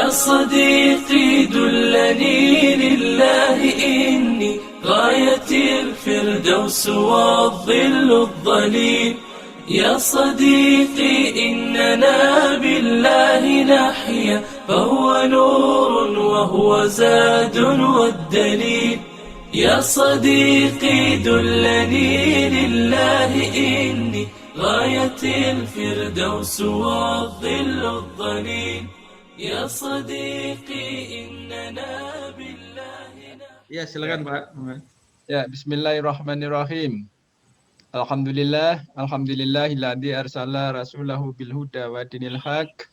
يا صديقي دلني لله إني غاية الفردوس والظل الظليل. يا صديقي إننا بالله نحيا، فهو نور وهو زاد والدليل. يا صديقي دلني لله إني غاية الفردوس والظل الظليل. يا صديقي إننا بالله Ya, silakan Pak. Ya, bismillahirrahmanirrahim. Alhamdulillahilladzi arsala rasulahu bil huda wa dinil haq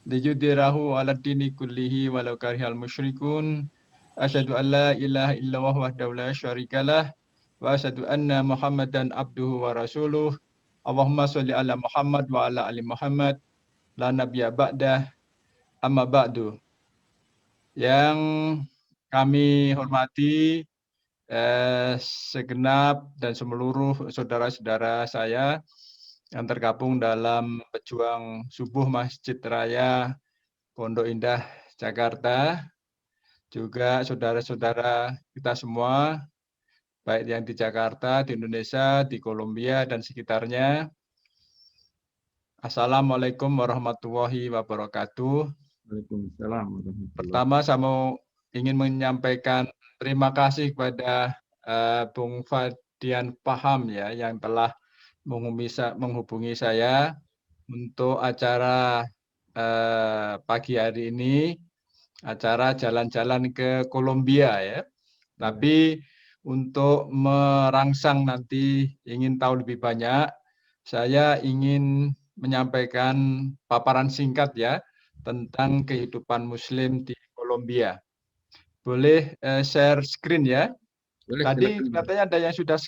liyudhhirahu 'alad dini kullihi walau karihal musyrikun. Asyhadu an la ilaha illallah wahdahu la syarikalah wa asyhadu anna Muhammadan abduhu wa rasuluh. Allahumma sholli ala Muhammad wa ala ali Muhammad la nabiyya ba'dah, amma ba'du. Yang kami hormati segenap dan seluruh saudara-saudara saya yang tergabung dalam pejuang subuh Masjid Raya Pondok Indah, Jakarta, juga saudara-saudara kita semua, baik yang di Jakarta, di Indonesia, di Kolombia, dan sekitarnya. Assalamualaikum warahmatullahi wabarakatuh. Waalaikumsalam warahmatullahi. Pertama, saya ingin menyampaikan terima kasih kepada Bung Fadian Paham ya, yang telah menghubungi saya untuk acara pagi hari ini, acara jalan-jalan ke Kolombia ya. Tapi untuk merangsang nanti ingin tahu lebih banyak, saya ingin menyampaikan paparan singkat ya tentang kehidupan Muslim di Kolombia. Boleh share screen ya? Boleh, Tadi silakan. katanya ada yang sudah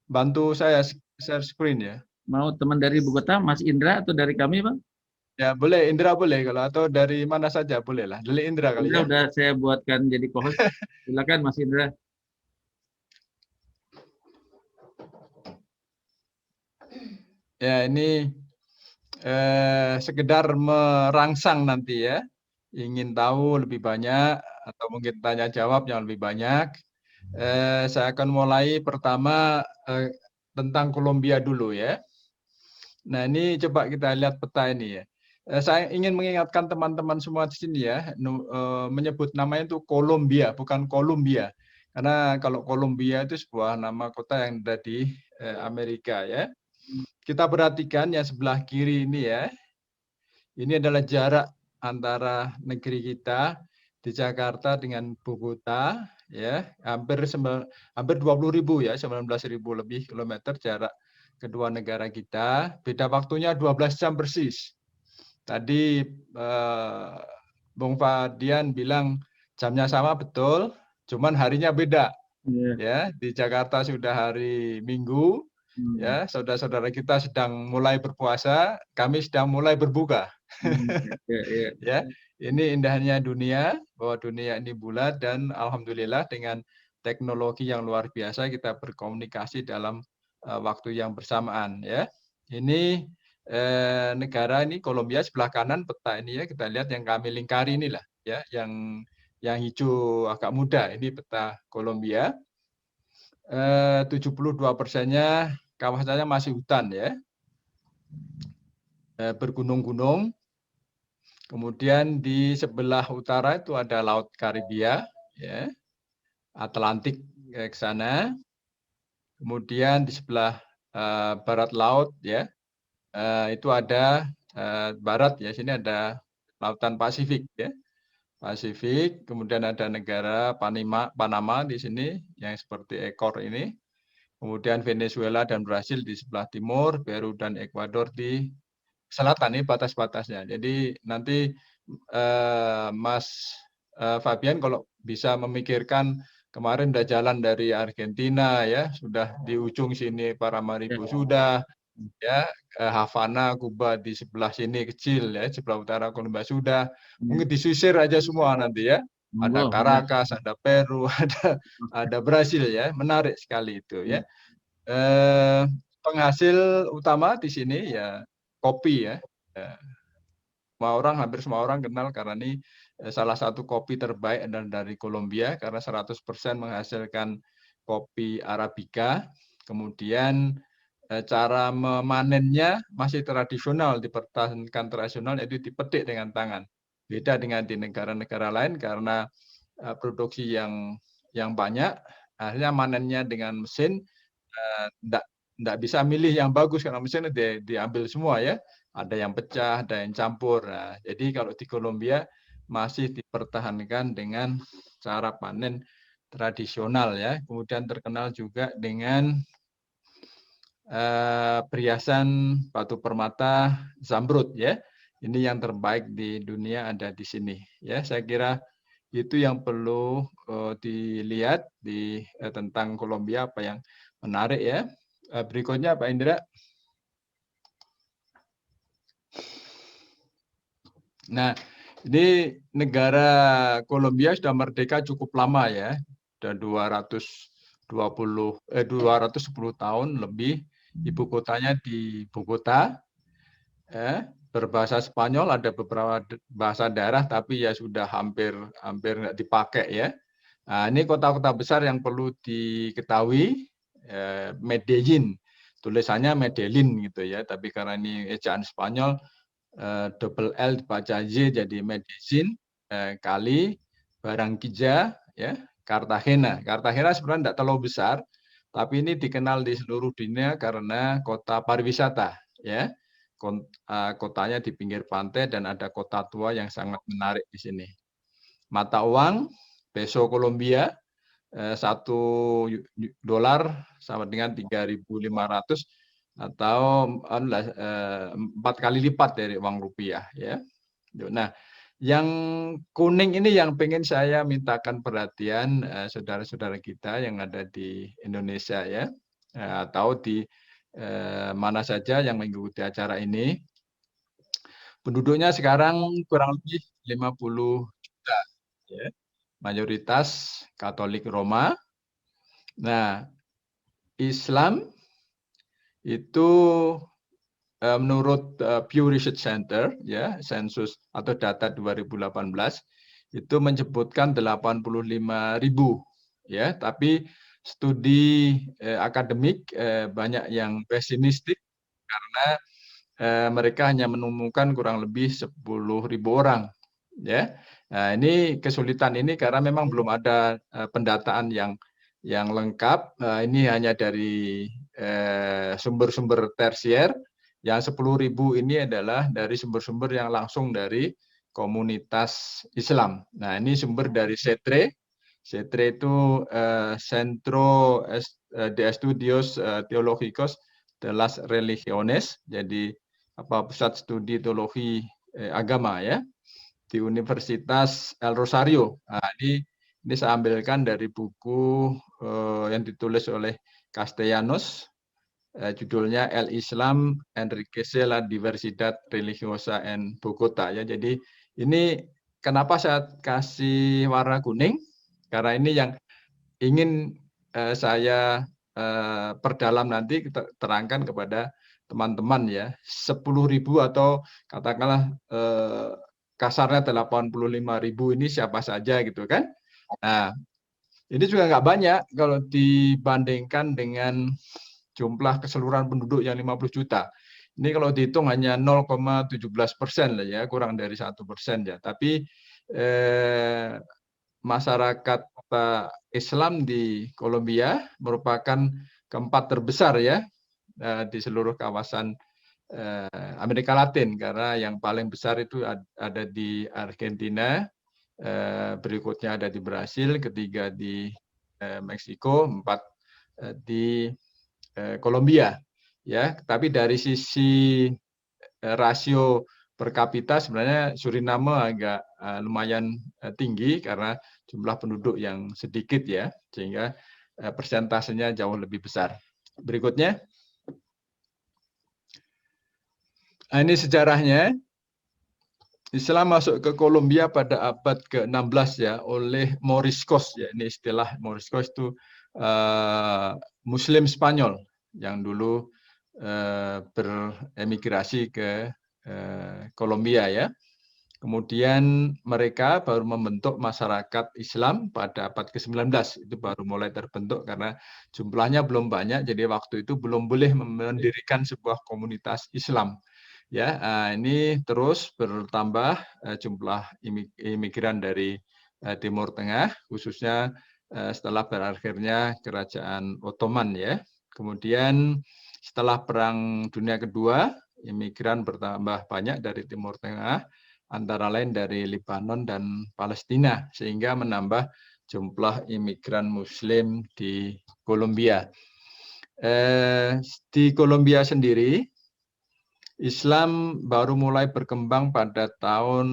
bantu saya share screen ya. Mau teman dari Bogota, Mas Indra atau dari kami, Bang? Ya boleh, Indra boleh kalau atau dari mana saja boleh lah. Dari Indra kali Indra ya. udah saya buatkan jadi co-host. Silakan Mas Indra. Ya ini sekedar merangsang nanti ya. Ingin tahu lebih banyak atau mungkin tanya jawab yang lebih banyak. Saya akan mulai pertama tentang Kolombia dulu ya. Nah ini coba kita lihat peta ini ya. Saya ingin mengingatkan teman-teman semua di sini ya, menyebut namanya itu Kolombia, bukan Kolumbia. Karena kalau Kolombia itu sebuah nama kota yang ada di Amerika ya. Kita perhatikan yang sebelah kiri ini ya. Ini adalah jarak antara negeri kita di Jakarta dengan Bogota ya, hampir 20.000 ya, 19.000 lebih kilometer jarak kedua negara kita. Beda waktunya 12 jam persis. Tadi Bung Fadian bilang jamnya sama betul, cuman harinya beda. Ya, di Jakarta sudah hari Minggu, ya, saudara-saudara kita sedang mulai berpuasa, kami sedang mulai berbuka. Ya, ini indahnya dunia, bahwa dunia ini bulat dan alhamdulillah dengan teknologi yang luar biasa kita berkomunikasi dalam waktu yang bersamaan ya. Ini negara ini Kolombia sebelah kanan peta ini ya, kita lihat yang kami lingkari inilah ya, yang hijau agak muda ini peta Kolombia. 72%-nya kawasannya masih hutan ya. Bergunung-gunung. Kemudian di sebelah utara itu ada Laut Karibia, ya, Atlantik ke sana. Kemudian di sebelah barat laut, ya, itu ada barat ya, sini ada Lautan Pasifik, ya, Pasifik. Kemudian ada negara Panama di sini yang seperti ekor ini. Kemudian Venezuela dan Brasil di sebelah timur, Peru dan Ekuador di selatan, ini batas-batasnya. Jadi nanti Mas Fabian kalau bisa memikirkan kemarin udah jalan dari Argentina ya, sudah di ujung sini Paramaribo sudah, ya, Havana, Kuba di sebelah sini kecil ya, sebelah utara Kolombia sudah, mungkin disisir aja semua nanti ya. Ada Caracas, ada Peru, ada Brasil ya, menarik sekali itu ya. Penghasil utama di sini ya kopi ya. hampir semua orang kenal karena ini salah satu kopi terbaik adalah dari Kolombia karena 100% menghasilkan kopi Arabica. Kemudian cara memanennya masih tradisional, dipertahankan tradisional, yaitu dipetik dengan tangan. Beda dengan di negara-negara lain karena produksi yang banyak, akhirnya manennya dengan mesin, nggak bisa milih yang bagus karena mesinnya diambil semua ya. Ada yang pecah, ada yang campur. Nah, jadi kalau di Kolombia masih dipertahankan dengan cara panen tradisional ya. Kemudian terkenal juga dengan perhiasan batu permata Zamrud ya. Ini yang terbaik di dunia ada di sini ya. Saya kira itu yang perlu dilihat tentang Kolombia, apa yang menarik ya. Berikutnya Pak Indra. Nah, ini negara Kolombia sudah merdeka cukup lama ya. Sudah 210 tahun lebih. Ibu kotanya di Bogota. Berbahasa Spanyol, ada beberapa bahasa daerah tapi ya sudah hampir nggak dipakai ya. Nah, ini kota-kota besar yang perlu diketahui. Medellin, tulisannya Medellin gitu ya, tapi karena ini ejaan Spanyol, double L dibaca Z jadi Medellin. Cali, Barranquilla, ya, Cartagena. Cartagena sebenarnya tidak terlalu besar, tapi ini dikenal di seluruh dunia karena kota pariwisata, ya. Kotanya di pinggir pantai dan ada kota tua yang sangat menarik di sini. Mata uang peso Kolombia, $1 sama dengan 3.500 atau 4 kali lipat dari uang rupiah ya. Nah, yang kuning ini yang pengen saya mintakan perhatian saudara-saudara kita yang ada di Indonesia ya, atau di mana saja yang mengikuti acara ini. Penduduknya sekarang kurang lebih 50 juta ya. Mayoritas Katolik Roma. Nah, Islam itu menurut Pew Research Center ya, sensus atau data 2018 itu menyebutkan 85.000 ya, tapi studi akademik banyak yang pesimistik karena mereka hanya menemukan kurang lebih 10.000 orang ya. Nah, ini kesulitan ini karena memang belum ada pendataan yang lengkap. Ini hanya dari sumber-sumber tersier. Yang 10.000 ini adalah dari sumber-sumber yang langsung dari komunitas Islam. Nah, ini sumber dari CETRE. CETRE itu Centro de Estudios Teológicos de las Religiones. Jadi pusat studi teologi agama ya, di Universitas El Rosario. Nah, ini saya ambilkan dari buku yang ditulis oleh Castellanos, judulnya El Islam Enriquece la Diversidad Religiosa en Bogotá ya. Jadi ini kenapa saya kasih warna kuning? Karena ini yang ingin saya perdalam nanti, terangkan kepada teman-teman ya. 10.000 atau katakanlah kasarnya 85.000 ini siapa saja gitu kan. Nah, ini juga nggak banyak kalau dibandingkan dengan jumlah keseluruhan penduduk yang 50 juta. Ini kalau dihitung hanya 0,17% lah ya, kurang dari 1% ya. Tapi masyarakat Islam di Kolombia merupakan keempat terbesar ya di seluruh kawasan Amerika Latin, karena yang paling besar itu ada di Argentina, berikutnya ada di Brasil, ketiga di Meksiko, 4 di Kolombia ya. Tapi dari sisi rasio per kapita sebenarnya Suriname agak lumayan tinggi karena jumlah penduduk yang sedikit ya, sehingga persentasenya jauh lebih besar. Berikutnya. Nah, ini sejarahnya. Islam masuk ke Kolombia pada abad ke-16 ya oleh Moriscos ya. Ini istilah Moriscos itu Muslim Spanyol yang dulu beremigrasi ke Kolombia ya. Kemudian mereka baru membentuk masyarakat Islam pada abad ke-19. Itu baru mulai terbentuk karena jumlahnya belum banyak, jadi waktu itu belum boleh mendirikan sebuah komunitas Islam. Ya, ini terus bertambah jumlah imigran dari Timur Tengah, khususnya setelah berakhirnya Kerajaan Ottoman ya. Kemudian setelah Perang Dunia Kedua, imigran bertambah banyak dari Timur Tengah, antara lain dari Lebanon dan Palestina, sehingga menambah jumlah imigran Muslim di Kolombia. Di Kolombia sendiri, Islam baru mulai berkembang pada tahun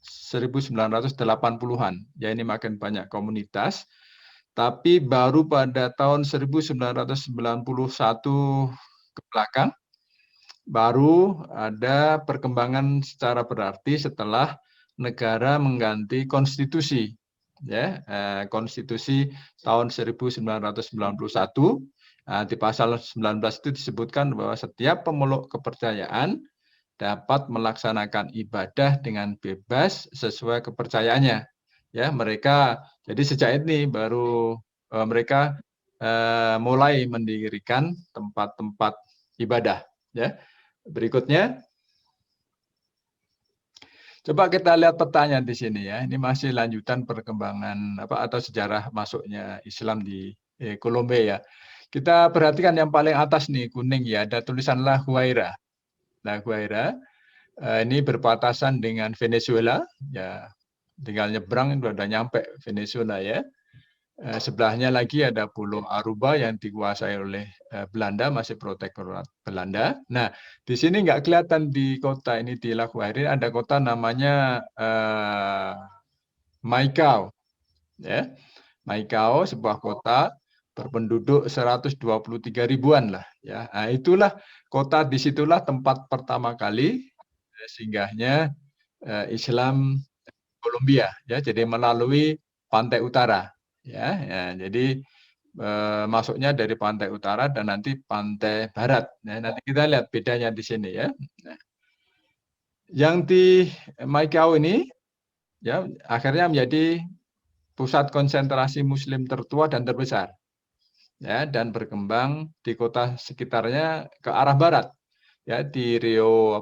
1980-an. Ya, ini makin banyak komunitas. Tapi baru pada tahun 1991 ke belakang, baru ada perkembangan secara berarti setelah negara mengganti konstitusi. Ya, konstitusi tahun 1991, di pasal 19 itu disebutkan bahwa setiap pemeluk kepercayaan dapat melaksanakan ibadah dengan bebas sesuai kepercayaannya. Ya, mereka jadi sejak ini baru mereka mulai mendirikan tempat-tempat ibadah. Ya, berikutnya, coba kita lihat petanya di sini ya. Ini masih lanjutan perkembangan atau sejarah masuknya Islam di Kolombia ya. Kita perhatikan yang paling atas nih, kuning ya, ada tulisan La Guaira. La Guaira ini berbatasan dengan Venezuela ya. Tinggal nyebrang itu udah nyampe Venezuela ya. Sebelahnya lagi ada Pulau Aruba yang dikuasai oleh Belanda, masih protektorat Belanda. Nah, di sini nggak kelihatan di kota ini, di La Guaira ada kota namanya Maicao. Ya. Maicao, sebuah kota berpenduduk 123 ribuan lah. Ya. Nah, itulah kota, disitulah tempat pertama kali singgahnya Islam Kolombia. Ya. Jadi melalui pantai utara. Ya, jadi masuknya dari pantai utara dan nanti pantai barat. Nah, nanti kita lihat bedanya di sini ya. Nah, yang di Maicao ini ya akhirnya menjadi pusat konsentrasi Muslim tertua dan terbesar. Ya, dan berkembang di kota sekitarnya ke arah barat. Ya, di Rio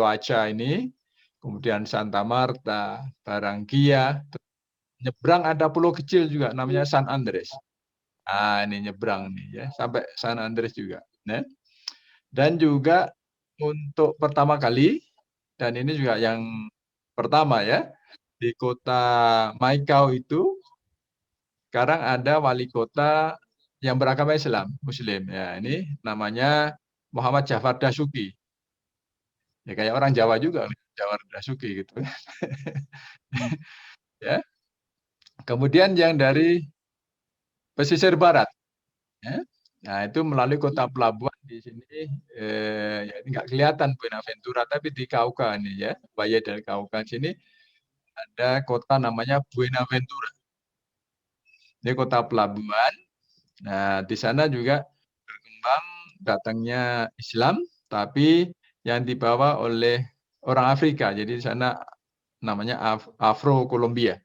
Hacha ini, kemudian Santa Marta, Barranquilla. Nyebrang ada pulau kecil juga namanya San Andres. Ah, ini nyebrang nih ya, sampai San Andres juga. Nah, dan juga untuk pertama kali, dan ini juga yang pertama ya, di kota Maicao itu sekarang ada wali kota yang beragama Islam, Muslim. Ya, ini namanya Muhammad Jafar Dasuki. Ya kayak orang Jawa juga, Jafar Dasuki gitu. Ya. Kemudian yang dari pesisir barat, ya. Nah itu melalui kota pelabuhan di sini, ya, nggak kelihatan Buenaventura, tapi di Cauca ini ya, Valle del Cauca sini ada kota namanya Buenaventura. Ini kota pelabuhan. Nah di sana juga berkembang datangnya Islam, tapi yang dibawa oleh orang Afrika. Jadi di sana namanya Afro-Kolombia.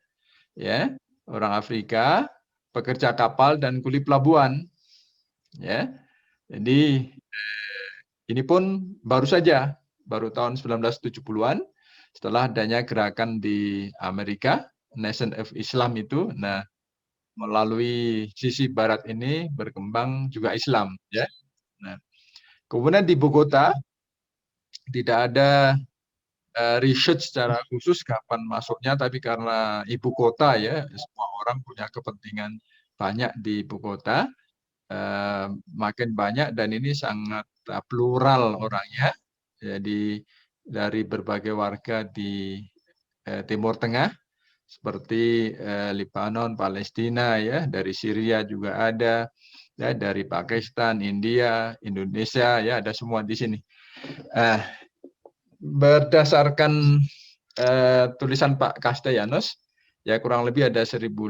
Ya, orang Afrika, pekerja kapal dan kuli pelabuhan. Ya, jadi ini pun baru saja, baru tahun 1970-an, setelah adanya gerakan di Amerika, Nation of Islam itu, nah melalui sisi barat ini berkembang juga Islam. Ya, nah kemudian di Bogota tidak ada research secara khusus kapan masuknya, tapi karena ibu kota ya, semua orang punya kepentingan banyak di ibu kota, makin banyak dan ini sangat plural orangnya, jadi dari berbagai warga di Timur Tengah seperti Lebanon, Palestina ya, dari Syria juga ada, ya dari Pakistan, India, Indonesia ya, ada semua di sini. Berdasarkan tulisan Pak Castellanos, ya kurang lebih ada 1.500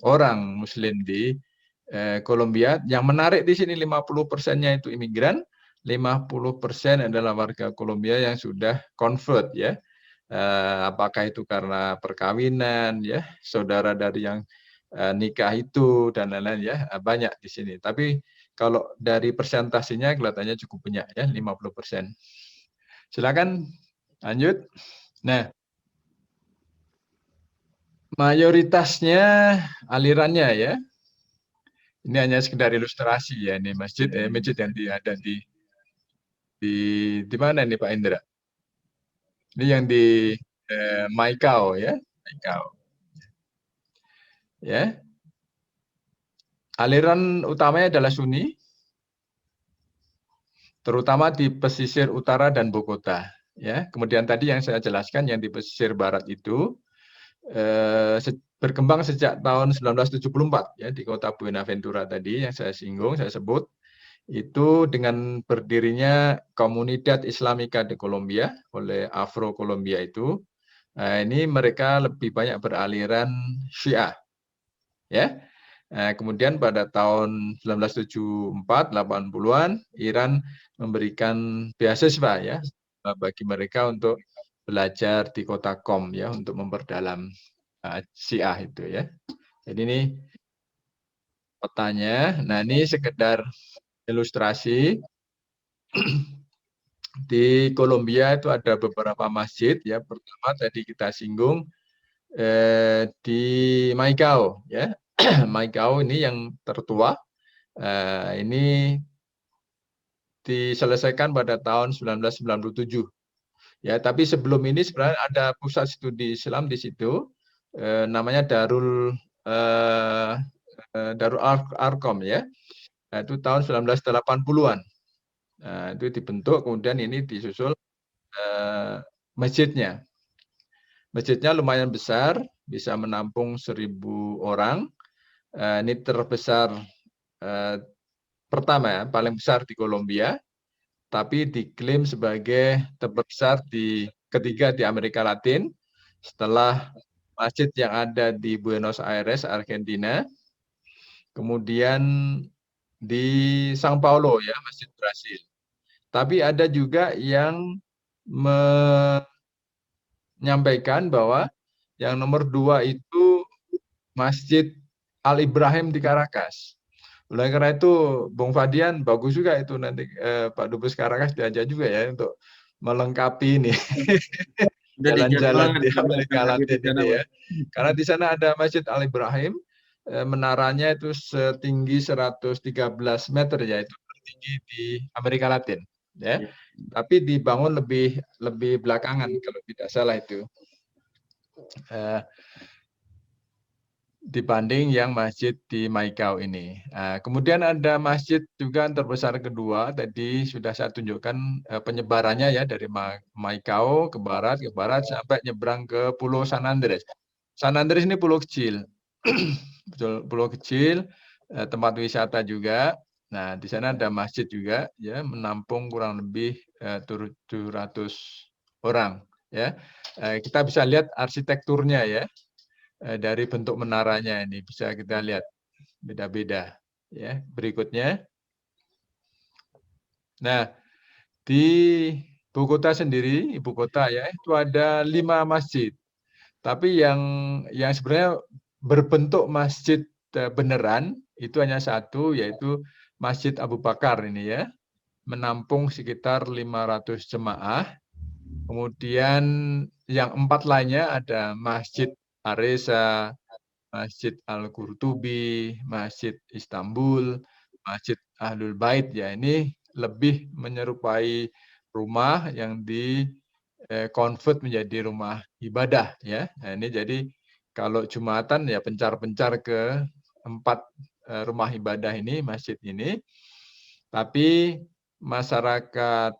orang Muslim di Kolombia. Yang menarik di sini 50%-nya itu imigran, 50% adalah warga Kolombia yang sudah convert ya. Apakah itu karena perkawinan ya, saudara dari yang nikah itu dan lain-lain ya, banyak di sini. Tapi kalau dari persentasenya kelihatannya cukup banyak ya, 50%. Silakan lanjut. Nah, mayoritasnya alirannya ya. Ini hanya sekedar ilustrasi ya, ini masjid yang ada di mana nih Pak Indra? Ini yang di Maikao ya, Maikao. Ya. Aliran utamanya adalah Sunni, terutama di pesisir utara dan Bogota. Ya, kemudian tadi yang saya jelaskan yang di pesisir barat itu berkembang sejak tahun 1974 ya di kota Buenaventura tadi yang saya singgung, saya sebut itu dengan berdirinya Comunidad Islámica de Colombia oleh Afro Colombia itu. Ini mereka lebih banyak beraliran Syiah. Ya. Kemudian pada tahun 1974, 80-an, Iran memberikan beasiswa ya bagi mereka untuk belajar di kota Qom ya untuk memperdalam Syiah itu ya. Jadi ini petanya. Nah, ini sekedar ilustrasi. Di Kolombia itu ada beberapa masjid ya. Pertama tadi kita singgung di Maicao ya. Maicao ini yang tertua. Ini diselesaikan pada tahun 1997. Ya, tapi sebelum ini sebenarnya ada pusat studi Islam di situ, namanya Darul Arkom ya. Nah, itu tahun 1980-an. Nah, itu dibentuk, kemudian ini disusul masjidnya. Masjidnya lumayan besar, bisa menampung 1.000 orang. Ini terbesar pertama ya, paling besar di Kolombia, tapi diklaim sebagai terbesar ketiga di Amerika Latin setelah masjid yang ada di Buenos Aires, Argentina, kemudian di São Paulo ya, masjid Brasil. Tapi ada juga yang menyampaikan bahwa yang nomor 2 itu Masjid Al Ibrahim di Caracas. Oleh karena itu, Bung Fadian bagus juga itu nanti Pak Dubes Caracas diajak juga ya untuk melengkapi ini jalan-jalan di Amerika Latin ini ya. Karena di sana ada Masjid Al Ibrahim, menaranya itu setinggi 113 meter ya, itu tertinggi di Amerika Latin ya. Tapi dibangun lebih belakangan kalau tidak salah itu. Dibanding yang masjid di Maicao ini. Kemudian ada masjid juga yang terbesar kedua, tadi sudah saya tunjukkan penyebarannya ya dari Maicao ke barat sampai nyebrang ke Pulau San Andres. San Andres ini pulau kecil, pulau kecil, tempat wisata juga. Nah, di sana ada masjid juga ya, menampung kurang lebih 700 orang ya. Kita bisa lihat arsitekturnya ya. Dari bentuk menaranya ini bisa kita lihat beda-beda ya. Berikutnya, nah di Bogota sendiri, ibu kota ya, itu ada 5 masjid. Tapi yang sebenarnya berbentuk masjid beneran itu hanya satu, yaitu Masjid Abu Bakar ini ya, menampung sekitar 500 jemaah. Kemudian yang 4 lainnya ada Masjid Aresa, Masjid Al-Qurtubi, Masjid Istanbul, Masjid Ahlul Bait ya, ini lebih menyerupai rumah yang convert menjadi rumah ibadah ya. Nah, ini jadi kalau Jumatan ya pencar-pencar ke 4 rumah ibadah ini, masjid ini. Tapi masyarakat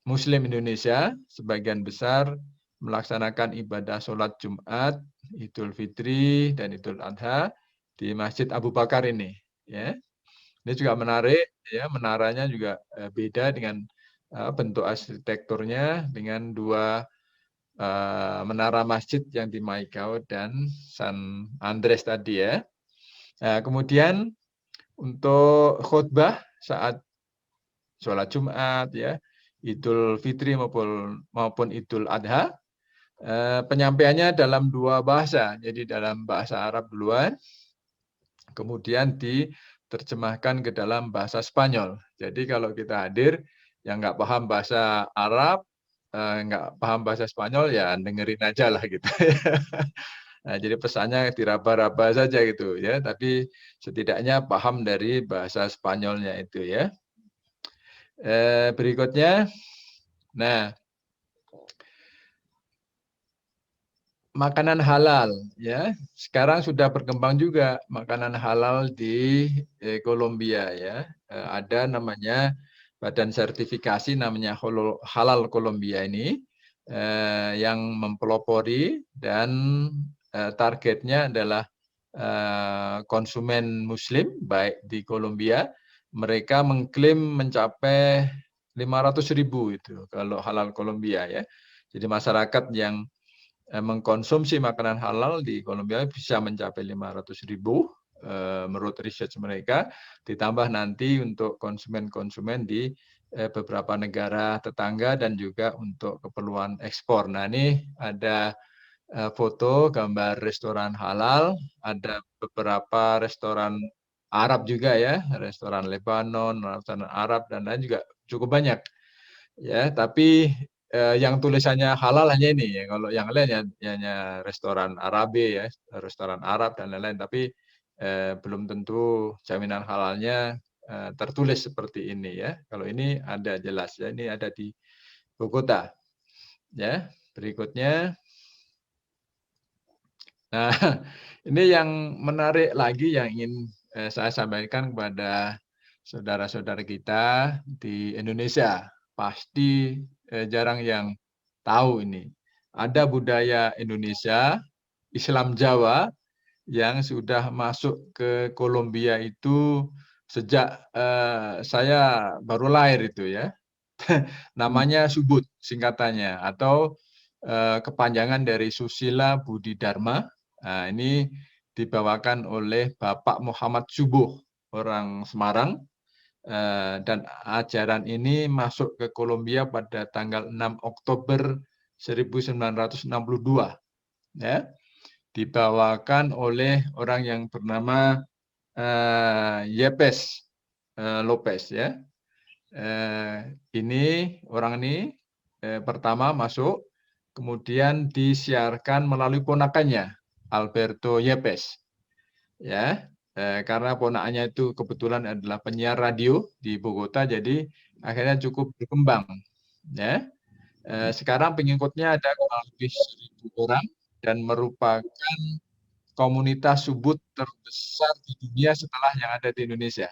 Muslim Indonesia sebagian besar melaksanakan ibadah sholat Jumat, Idul Fitri dan Idul Adha di Masjid Abu Bakar ini. Ya, ini juga menarik. Ya, menaranya juga beda dengan bentuk arsitekturnya dengan 2 menara masjid yang di Maicao dan San Andres tadi ya. Nah, kemudian untuk khutbah saat sholat Jumat, ya, Idul Fitri maupun Idul Adha. Penyampaiannya dalam dua bahasa, jadi dalam bahasa Arab duluan, kemudian diterjemahkan ke dalam bahasa Spanyol. Jadi kalau kita hadir, yang nggak paham bahasa Arab, nggak paham bahasa Spanyol, ya dengerin aja lah gitu. Nah, jadi pesannya diraba-raba saja gitu ya, tapi setidaknya paham dari bahasa Spanyolnya itu ya. Berikutnya, nah, makanan halal ya. Sekarang sudah berkembang juga makanan halal di Kolombia ya. Ada namanya badan sertifikasi namanya Halal Kolombia ini yang mempelopori dan targetnya adalah konsumen muslim baik di Kolombia. Mereka mengklaim mencapai 500.000 itu kalau halal Kolombia ya. Jadi masyarakat yang mengkonsumsi makanan halal di Kolombia bisa mencapai 500.000 menurut research mereka, ditambah nanti untuk konsumen-konsumen di beberapa negara tetangga dan juga untuk keperluan ekspor. Nah, ini ada foto gambar restoran halal, ada beberapa restoran Arab juga ya, restoran Lebanon, restoran Arab dan lain juga cukup banyak. Ya, tapi yang tulisannya halal hanya ini ya. Kalau yang lain ya hanya restoran Arabe ya, restoran Arab dan lain-lain. Tapi belum tentu jaminan halalnya tertulis seperti ini ya. Kalau ini ada jelas ya. Ini ada di Bogota. Ya, berikutnya. Nah, ini yang menarik lagi yang ingin saya sampaikan kepada saudara-saudara kita di Indonesia. Pasti jarang yang tahu ini. Ada budaya Indonesia, Islam Jawa yang sudah masuk ke Kolombia itu sejak saya baru lahir itu ya. Namanya Subud singkatannya atau kepanjangan dari Susila Budi Dharma. Nah, ini dibawakan oleh Bapak Muhammad Subuh, orang Semarang. Dan ajaran ini masuk ke Kolombia pada tanggal 6 Oktober 1962. Ya, dibawakan oleh orang yang bernama Yepes Lopez. Ya, ini orang ini pertama masuk, kemudian disiarkan melalui ponakannya Alberto Yepes. Ya, karena ponakannya itu kebetulan adalah penyiar radio di Bogota, jadi akhirnya cukup berkembang. Ya, sekarang pengikutnya ada kurang lebih 1.000 orang dan merupakan komunitas Subud terbesar di dunia setelah yang ada di Indonesia.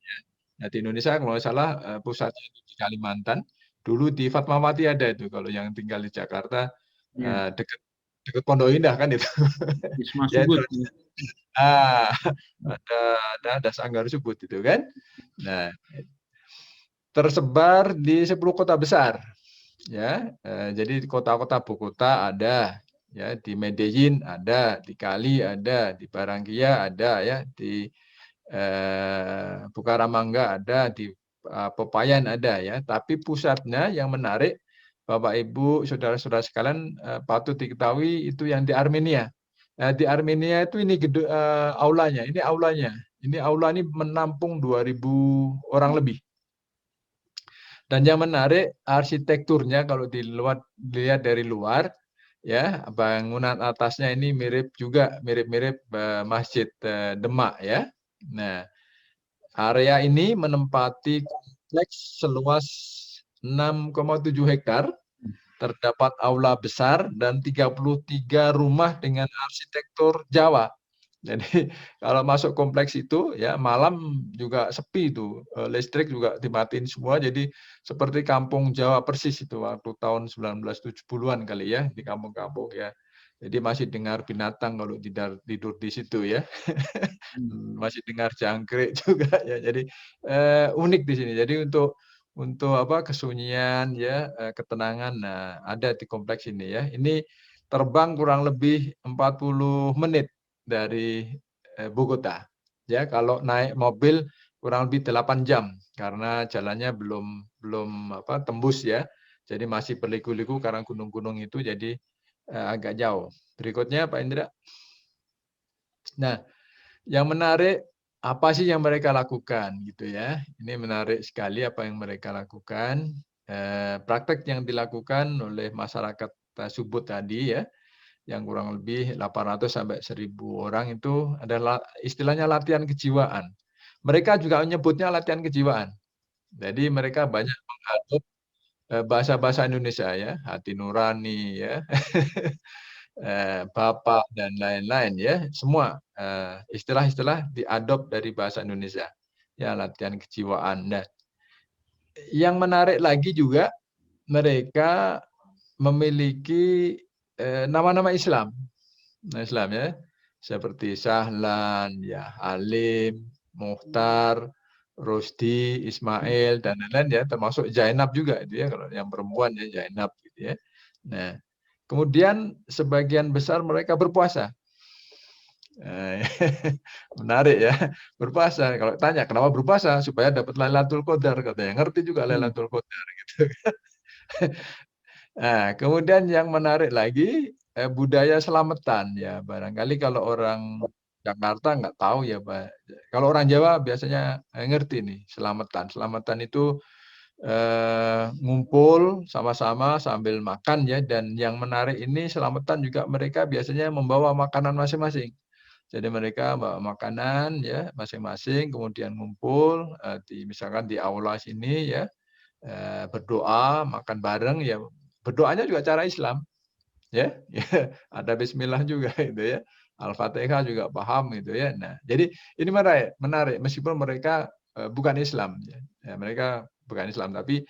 Ya. Nah, di Indonesia kalau nggak salah pusatnya itu di Kalimantan. Dulu di Fatmawati ada itu, kalau yang tinggal di Jakarta dekat Pondok Indah kan itu. Wisma Ya, itu Subud. ada Sanggar Subud itu kan. Nah, tersebar di 10 kota besar. Ya, jadi di kota-kota Bogota ada, ya, di Medellin ada, di Cali ada, di Barranquilla ada, ya, di Bukaramanga ada, di Popayan ada, ya. Tapi pusatnya yang menarik, Bapak Ibu, saudara-saudara sekalian patut diketahui itu yang di Armenia. Di Armenia itu ini aulanya, ini aulanya. Ini aula ini menampung 2.000 orang lebih. Dan yang menarik arsitekturnya kalau dilihat dari luar, ya, bangunan atasnya ini mirip Masjid Demak ya. Nah, area ini menempati kompleks seluas 6,7 hektar. Terdapat aula besar dan 33 rumah dengan arsitektur Jawa. Jadi kalau masuk kompleks itu ya malam juga sepi itu, listrik juga dimatiin semua, jadi seperti kampung Jawa persis itu waktu tahun 1970-an kali ya di kampung-kampung ya. Jadi masih dengar binatang kalau tidur di situ ya. Masih dengar jangkrik juga ya. Jadi unik di sini. Jadi untuk kesunyian ya, ketenangan ada di kompleks ini ya. Ini terbang kurang lebih 40 menit dari Bogota. Ya, kalau naik mobil kurang lebih 8 jam karena jalannya belum tembus ya. Jadi masih berliku-liku karena gunung-gunung itu jadi agak jauh. Berikutnya Pak Indra. Nah, yang menarik apa sih yang mereka lakukan gitu ya. Ini menarik sekali apa yang mereka lakukan. Praktek yang dilakukan oleh masyarakat Subud tadi ya, yang kurang lebih 800 sampai 1000 orang itu adalah istilahnya latihan kejiwaan. Mereka juga menyebutnya latihan kejiwaan. Jadi mereka banyak mengadop bahasa-bahasa Indonesia ya, hati nurani ya, bapak dan lain-lain ya, semua istilah-istilah diadop dari bahasa Indonesia. Ya, latihan kejiwaan. Nah, yang menarik lagi juga mereka memiliki nama-nama Islam. Nah, Islam ya, seperti Sahlan, ya, Halim, Mukhtar, Rusdi, Ismail dan lain-lain ya, termasuk Zainab juga itu ya, kalau yang perempuan ya Zainab gitu ya. Nah, kemudian sebagian besar mereka berpuasa. Menarik ya, berpuasa. Kalau tanya kenapa berpuasa? Supaya dapat Lailatul Qadar katanya. Ngerti juga Lailatul Qadar gitu. Nah, kemudian yang menarik lagi budaya selamatan ya. Barangkali kalau orang Jakarta nggak tahu ya, Pak. Kalau orang Jawa biasanya ngerti nih selamatan. Selamatan itu ngumpul sama-sama sambil makan ya. Dan yang menarik ini selamatan juga mereka biasanya membawa makanan masing-masing. Jadi mereka bawa makanan ya masing-masing, kemudian ngumpul misalkan di aula sini ya, berdoa, makan bareng ya. Berdoanya juga cara Islam ya. Ada bismillah juga itu ya. Al-Fatihah juga paham gitu ya. Nah, jadi ini menarik meskipun mereka bukan Islam ya. Ya, mereka bukan Islam tapi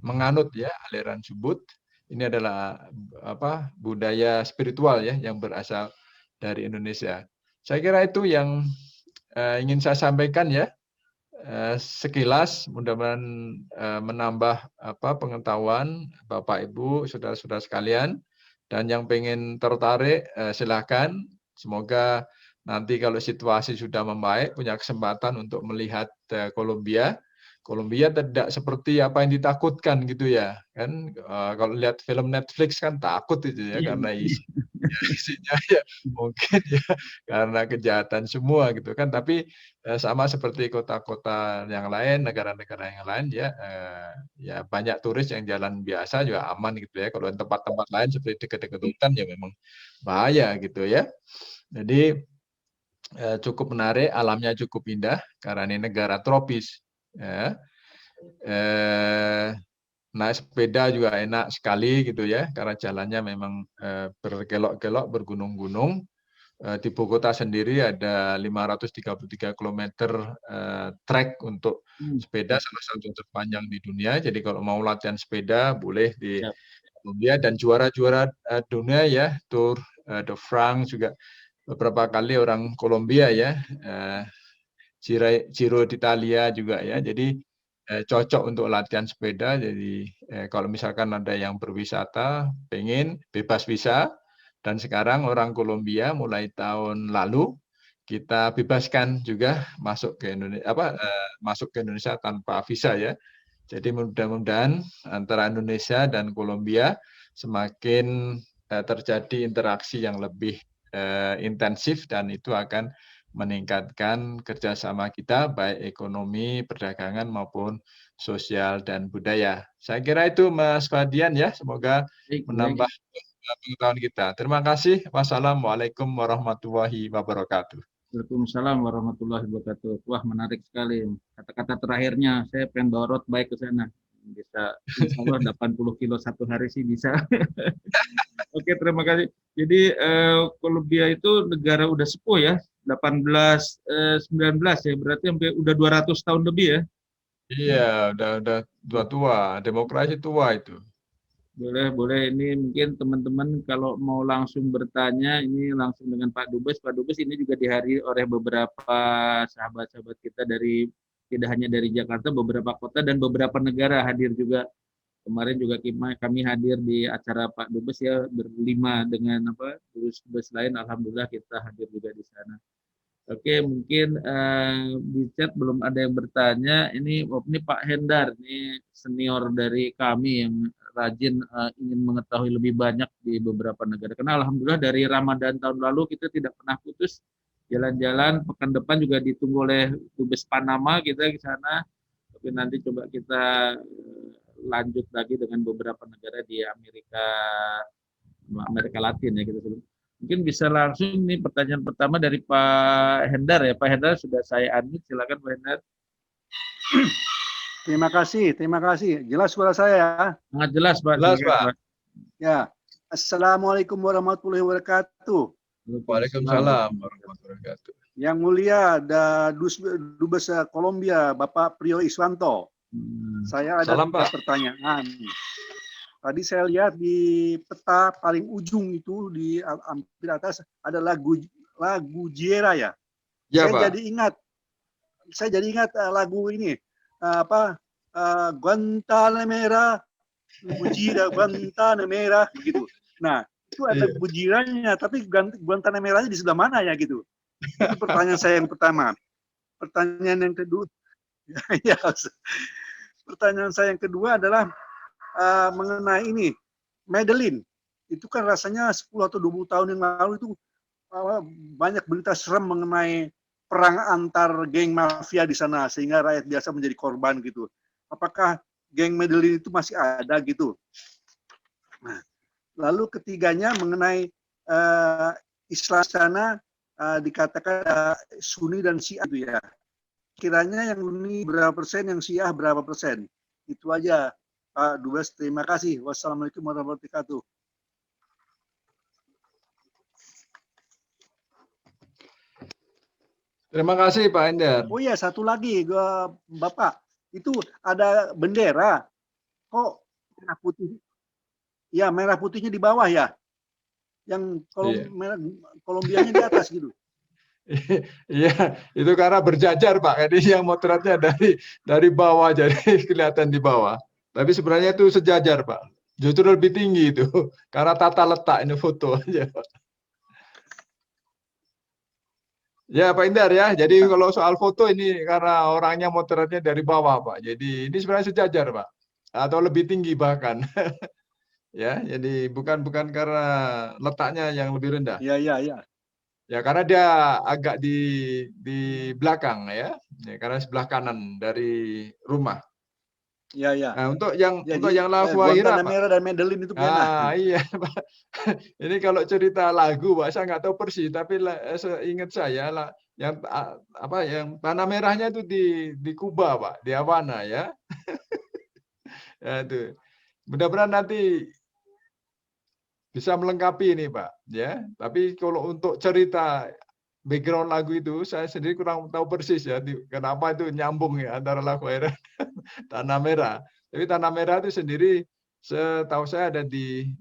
menganut ya aliran Subud. Ini adalah budaya spiritual ya yang berasal dari Indonesia. Saya kira itu yang ingin saya sampaikan ya. Sekilas mudah-mudahan menambah pengetahuan Bapak Ibu, saudara-saudara sekalian, dan yang pengen tertarik silakan. Semoga nanti kalau situasi sudah membaik punya kesempatan untuk melihat Kolombia. Kolombia tidak seperti apa yang ditakutkan gitu ya kan. Kalau lihat film Netflix kan takut itu ya karena isinya ya mungkin ya karena kejahatan semua gitu kan. Tapi sama seperti kota-kota yang lain, negara-negara yang lain ya, ya banyak turis yang jalan biasa juga aman gitu ya. Kalau tempat-tempat lain seperti dekat-dekat hutan ya memang bahaya gitu ya. Jadi cukup menarik, alamnya cukup indah karena ini negara tropis. Ya. Naik sepeda juga enak sekali gitu ya, karena jalannya memang berkelok-kelok, bergunung-gunung. Di Bogota sendiri ada 533 km trek untuk sepeda, salah satu terpanjang di dunia. Jadi kalau mau latihan sepeda boleh di Colombia, dan juara-juara dunia ya, Tour de France juga beberapa kali orang Kolombia ya, Giro d'Italia juga ya. Jadi cocok untuk latihan sepeda. Jadi kalau misalkan ada yang berwisata, pengen bebas visa. Dan sekarang orang Kolombia mulai tahun lalu kita bebaskan juga masuk ke Indonesia tanpa visa ya. Jadi mudah-mudahan antara Indonesia dan Kolombia semakin terjadi interaksi yang lebih intensif, dan itu akan meningkatkan kerjasama kita baik ekonomi, perdagangan maupun sosial dan budaya. Saya kira itu Mas Fadian ya, semoga menambah pengetahuan kita. Terima kasih. Wassalamualaikum warahmatullahi wabarakatuh. Waalaikumsalam warahmatullahi wabarakatuh. Wah, menarik sekali. Kata-kata terakhirnya, saya pengen bawa road bike ke sana. Bisa, insya Allah 80 kilo satu hari sih bisa. Oke, terima kasih. Jadi Kolombia itu negara udah sepuh ya, 19 ya, berarti sampai udah 200 tahun lebih ya. Iya, udah tua-tua, demokrasi tua itu. Boleh. Ini mungkin teman-teman kalau mau langsung bertanya, ini langsung dengan Pak Dubes. Pak Dubes ini juga dihadiri oleh beberapa sahabat-sahabat kita dari, tidak hanya dari Jakarta, beberapa kota dan beberapa negara hadir juga. Kemarin juga kami hadir di acara Pak Dubes ya, berlima dengan dubes lain. Alhamdulillah kita hadir juga di sana. Oke, mungkin di chat belum ada yang bertanya. Ini Pak Hendar, ini senior dari kami yang rajin ingin mengetahui lebih banyak di beberapa negara. Karena alhamdulillah dari Ramadan tahun lalu kita tidak pernah putus jalan-jalan. Pekan depan juga ditunggu oleh Dubes Panama kita di sana. Tapi nanti coba kita lanjut lagi dengan beberapa negara di Amerika Amerika Latin ya kita sebut. Mungkin bisa langsung nih pertanyaan pertama dari Pak Hendar ya. Pak Hendar sudah saya unmute, silakan Pak Hendar. Terima kasih. Jelas suara saya ya? Sangat jelas Pak. Jelas, Silakan, Pak. Ya. Assalamualaikum warahmatullahi wabarakatuh. Waalaikumsalam warahmatullahi wabarakatuh. Yang mulia Dubes Kolombia, Bapak Priyo Iswanto. Saya ada Salam, Pak. pertanyaan. Tadi saya lihat di peta paling ujung itu di hampir atas ada lagu Jiera ya. Ya, Saya Pak. jadi ingat lagu ini Guantanamera, Jiera Guantanamera gitu. Nah, itu ada bujiranya, tapi Guantanameranya di sebelah mana ya gitu. Itu pertanyaan saya yang pertama. Pertanyaan yang kedua, ya, pertanyaan saya yang kedua adalah mengenai ini, Medellin. Itu kan rasanya 10 atau 20 tahun yang lalu itu banyak berita serem mengenai perang antar geng mafia di sana sehingga rakyat biasa menjadi korban gitu. Apakah geng Medellin itu masih ada gitu? Nah, lalu ketiganya mengenai Islam sana dikatakan Sunni dan Syiah itu ya. Kiranya yang Sunni berapa persen, yang Syiah berapa persen? Itu aja Pak Dubes, terima kasih. Wassalamualaikum warahmatullahi wabarakatuh. Terima kasih Pak Hendar. Oh iya, satu lagi Bapak, itu ada bendera. Kok merah putih? Ya, merah putihnya di bawah ya. Yang Kolombianya di atas gitu. Iya, itu karena berjajar Pak. Jadi yang motretnya dari bawah jadi kelihatan di bawah. Tapi sebenarnya itu sejajar Pak. Justru lebih tinggi itu karena tata letak ini foto aja. Ya Pak Indar ya. Jadi kalau soal foto ini karena orangnya motretnya dari bawah Pak. Jadi ini sebenarnya sejajar Pak. Atau lebih tinggi bahkan. Ya, jadi bukan karena letaknya yang lebih rendah. Iya. Ya, karena dia agak di belakang ya, karena sebelah kanan dari rumah. Iya. Nah, untuk yang La Fuaira, Guantanamera dan Medellin itu beda. iya, Pak. Ini kalau cerita lagu, Pak, saya nggak tahu persis, tapi seingat saya lah, yang Tanah Merahnya itu di Kuba, Pak, di Havana ya. Ya, itu. Mudah-mudahan nanti bisa melengkapi ini Pak ya, tapi kalau untuk cerita background lagu itu saya sendiri kurang tahu persis ya kenapa itu nyambung ya antara lagu Air Tanah Merah. Tapi Tanah Merah itu sendiri setahu saya ada di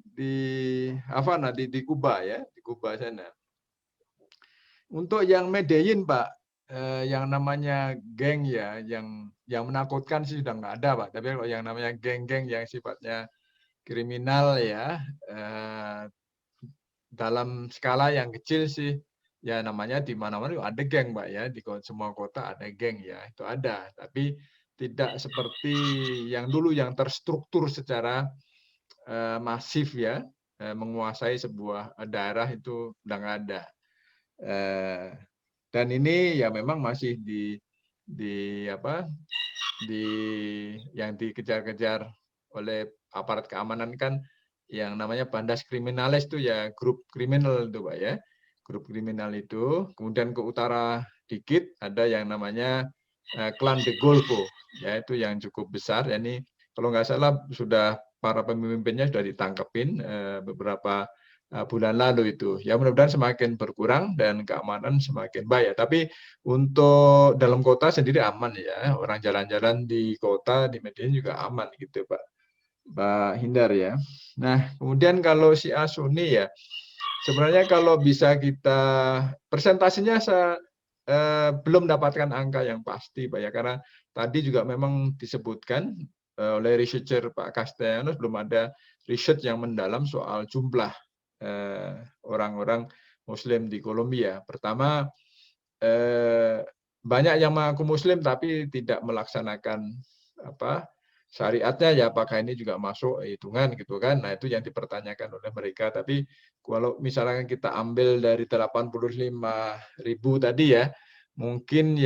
Havana di Kuba ya, di Kuba sana. Untuk yang Medellin Pak, yang namanya geng ya, yang menakutkan sih sudah nggak ada Pak, tapi kalau yang namanya geng-geng yang sifatnya kriminal ya, dalam skala yang kecil sih ya namanya di mana-mana ada geng Mbak ya, di semua kota ada geng ya, itu ada, tapi tidak seperti yang dulu yang terstruktur secara masif ya, menguasai sebuah daerah itu udah nggak ada. Dan ini ya memang masih yang dikejar-kejar oleh aparat keamanan kan yang namanya bandas kriminalis itu ya grup kriminal itu Pak ya. Grup kriminal itu, kemudian ke utara dikit ada yang namanya klan de Golfo ya, itu yang cukup besar. Ya, ini kalau nggak salah sudah para pemimpinnya sudah ditangkepin beberapa bulan lalu itu. Ya mudah-mudahan semakin berkurang dan keamanan semakin baik. Tapi untuk dalam kota sendiri aman ya. Orang jalan-jalan di kota di Medellin juga aman gitu Pak Hindar ya. Nah kemudian kalau si Sunni ya, sebenarnya kalau bisa kita presentasinya belum dapatkan angka yang pasti Pak ya. Karena tadi juga memang disebutkan oleh researcher Pak Castellanos belum ada research yang mendalam soal jumlah orang-orang Muslim di Kolombia. Pertama, banyak yang mengaku Muslim tapi tidak melaksanakan syariatnya, ya apakah ini juga masuk hitungan gitu kan? Nah itu yang dipertanyakan oleh mereka. Tapi kalau misalkan kita ambil dari 85.000 tadi ya, mungkin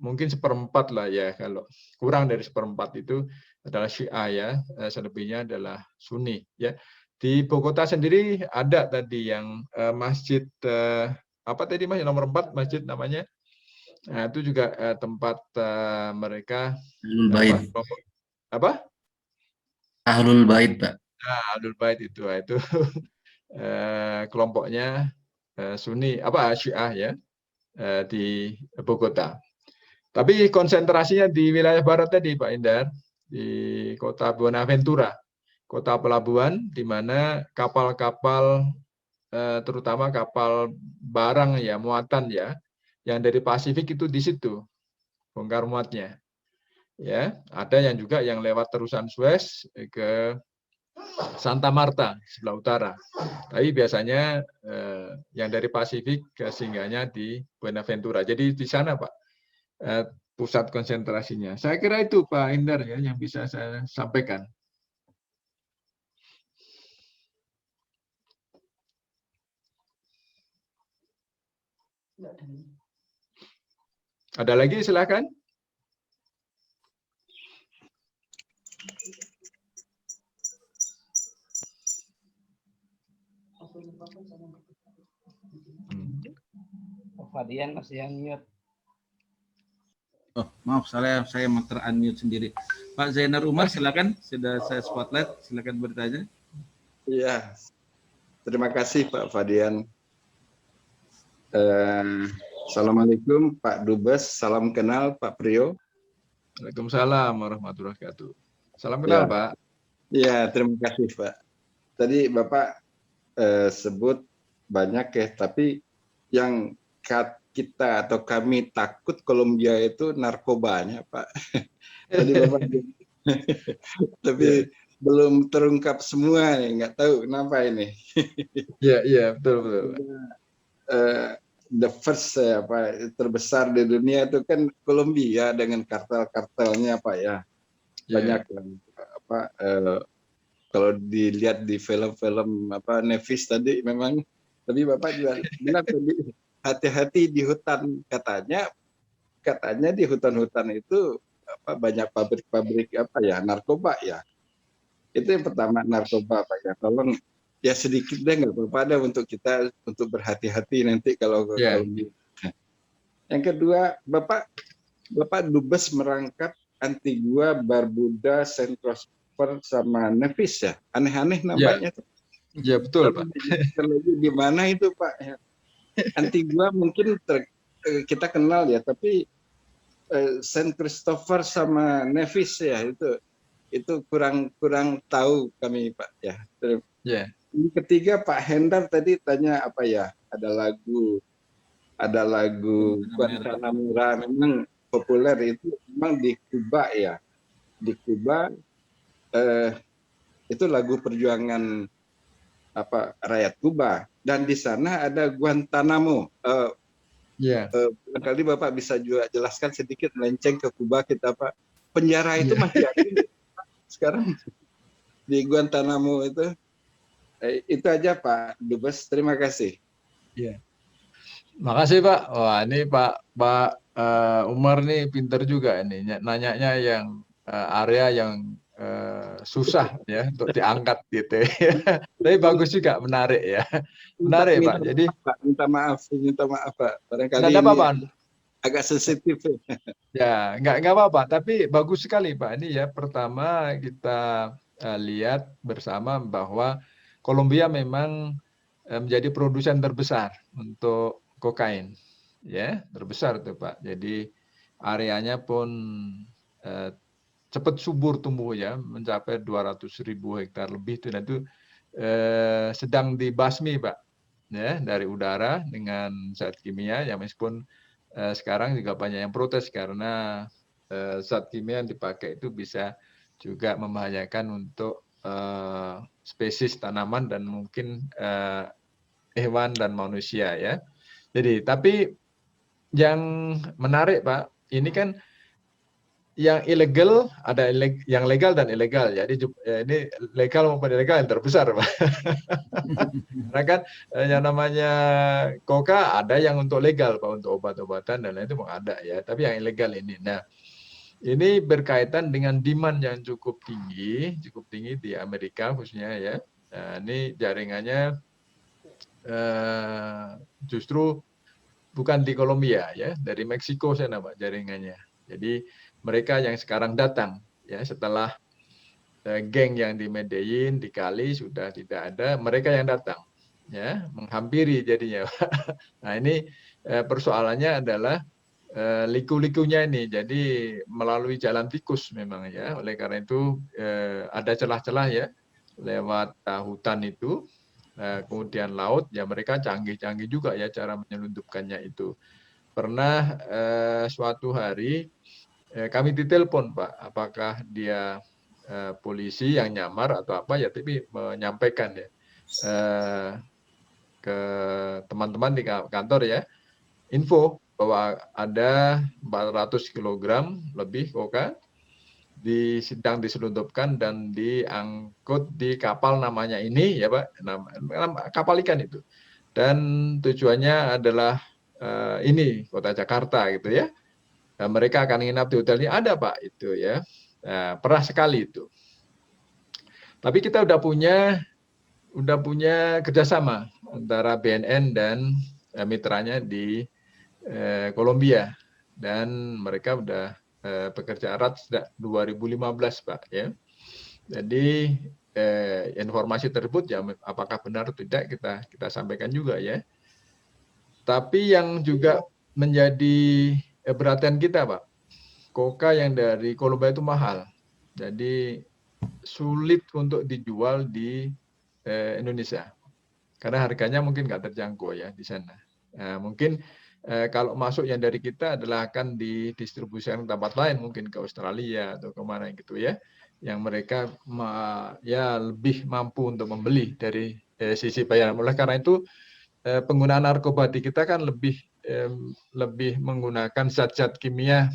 mungkin seperempat lah ya, kalau kurang dari seperempat itu adalah Syiah ya, selebihnya adalah Sunni ya. Di Bogota sendiri ada tadi yang masjid apa tadi Mas, nomor 4 masjid namanya. Nah, itu juga tempat mereka Ahlul Bait. apa? Ahlul Bait, Pak. Nah, Ahlul Bait itu kelompoknya Sunni Syiah ya di Bogota. Tapi konsentrasinya di wilayah barat tadi Pak Indar, di kota Buenaventura, kota pelabuhan di mana kapal-kapal terutama kapal barang ya, muatan ya, yang dari Pasifik itu di situ bongkar muatnya. Ya, ada yang juga yang lewat terusan Suez ke Santa Marta sebelah utara. Tapi biasanya yang dari Pasifik singgahnya di Buenaventura. Jadi di sana Pak pusat konsentrasinya. Saya kira itu Pak Indar ya yang bisa saya sampaikan. Ada lagi silakan. Pak Fadian masih yang mute. Oh, maaf, saya ter-unmute sendiri. Pak Zainar Umar, silakan. Sudah saya spotlight, silakan bertanya. Iya, terima kasih Pak Fadian. Assalamualaikum Pak Dubes, salam kenal Pak Priyo. Waalaikumsalam warahmatullahi wabarakatuh. Salam kenal Pak. Iya, terima kasih Pak. Tadi Bapak sebut banyak ya, tapi yang kita atau kami takut Kolombia itu narkobanya Pak. Tadi Bapak tapi belum terungkap semua nih, nggak tahu kenapa ini. Iya betul. The first terbesar di dunia itu kan Kolombia dengan kartel-kartelnya Pak ya. Banyak kalau dilihat di film-film Nevis tadi memang, tapi Bapak juga bilang tadi hati-hati di hutan, katanya di hutan-hutan itu banyak pabrik-pabrik narkoba ya. Itu yang pertama, narkoba Pak ya. Tolong ya sedikit deh, nggak apa-apa ada untuk kita untuk berhati-hati nanti kalau Kolombia. Yang kedua, Bapak Dubes merangkap Antigua, Barbuda, Saint Christopher sama Nevis ya. Aneh-aneh namanya. Ya betul Pak. Di mana itu Pak? Antigua mungkin kita kenal ya, tapi Saint Christopher sama Nevis ya itu kurang tahu kami Pak ya. Yang ketiga Pak Hendar tadi tanya apa ya? Ada lagu Guantanamera memang populer, itu memang di Kuba ya. Di Kuba itu lagu perjuangan rakyat Kuba, dan di sana ada Guantanamo. Barangkali Bapak bisa juga jelaskan sedikit, melenceng ke Kuba kita Pak. Penjara itu masih ada sekarang di Guantanamo itu. Itu aja Pak Dubes, terima kasih. Makasih Pak. Wah ini Pak Umar nih pinter juga ini, nanyanya yang area yang susah ya untuk diangkat gitu. Tapi bagus juga, menarik ya. Menarik Pak. Jadi minta maaf Pak. Barangkali ini agak sensitif. Ya, nggak apa-apa. Tapi bagus sekali Pak. Ini ya pertama kita lihat bersama bahwa Kolombia memang menjadi produsen terbesar untuk kokain, ya terbesar tuh Pak. Jadi areanya pun cepat subur tumbuh ya, mencapai 200.000 hektar lebih itu, dan itu sedang dibasmi Pak, ya dari udara dengan zat kimia. Ya meskipun sekarang juga banyak yang protes karena zat kimia yang dipakai itu bisa juga membahayakan untuk spesies tanaman dan mungkin hewan dan manusia ya. Jadi tapi yang menarik Pak, ini kan yang ilegal ada yang legal dan ilegal. Jadi ini legal maupun ilegal yang terbesar Pak. Karena kan yang namanya coca ada yang untuk legal Pak, untuk obat-obatan dan lain itu ada ya. Tapi yang ilegal ini. Nah, ini berkaitan dengan demand yang cukup tinggi di Amerika khususnya ya. Nah, ini jaringannya justru bukan di Kolombia ya, dari Meksiko sana Pak jaringannya. Jadi mereka yang sekarang datang ya setelah geng yang di Medellin, di Cali sudah tidak ada, mereka yang datang ya, menghampiri jadinya. Nah, ini persoalannya adalah liku-likunya ini. Jadi melalui jalan tikus memang ya. Oleh karena itu ada celah-celah ya lewat hutan itu. Kemudian laut, ya mereka canggih-canggih juga ya cara menyelundupkannya itu. Pernah suatu hari kami ditelepon Pak, apakah dia polisi yang nyamar atau apa ya, tapi menyampaikan ya ke teman-teman di kantor ya, info bahwa ada 400 kg lebih coca sedang diselundupkan dan diangkut di kapal namanya ini ya Pak, kapal ikan itu, dan tujuannya adalah ini kota Jakarta gitu ya. Nah, mereka akan nginap di hotel ini, ada Pak itu ya. Nah, pernah sekali itu. Tapi kita udah punya kerjasama antara BNN dan mitranya di Kolombia, dan mereka udah bekerja erat sejak 2015 Pak ya. Jadi informasi tersebut ya apakah benar atau tidak kita sampaikan juga ya. Tapi yang juga menjadi perhatian kita Pak, coca yang dari Kolombia itu mahal. Jadi sulit untuk dijual di Indonesia karena harganya mungkin nggak terjangkau ya di sana. Nah, mungkin kalau masuk yang dari kita adalah akan didistribusikan ke tempat lain, mungkin ke Australia atau kemana gitu ya, yang mereka ya lebih mampu untuk membeli dari sisi bayaran. Oleh karena itu penggunaan narkoba di kita kan lebih menggunakan zat-zat kimia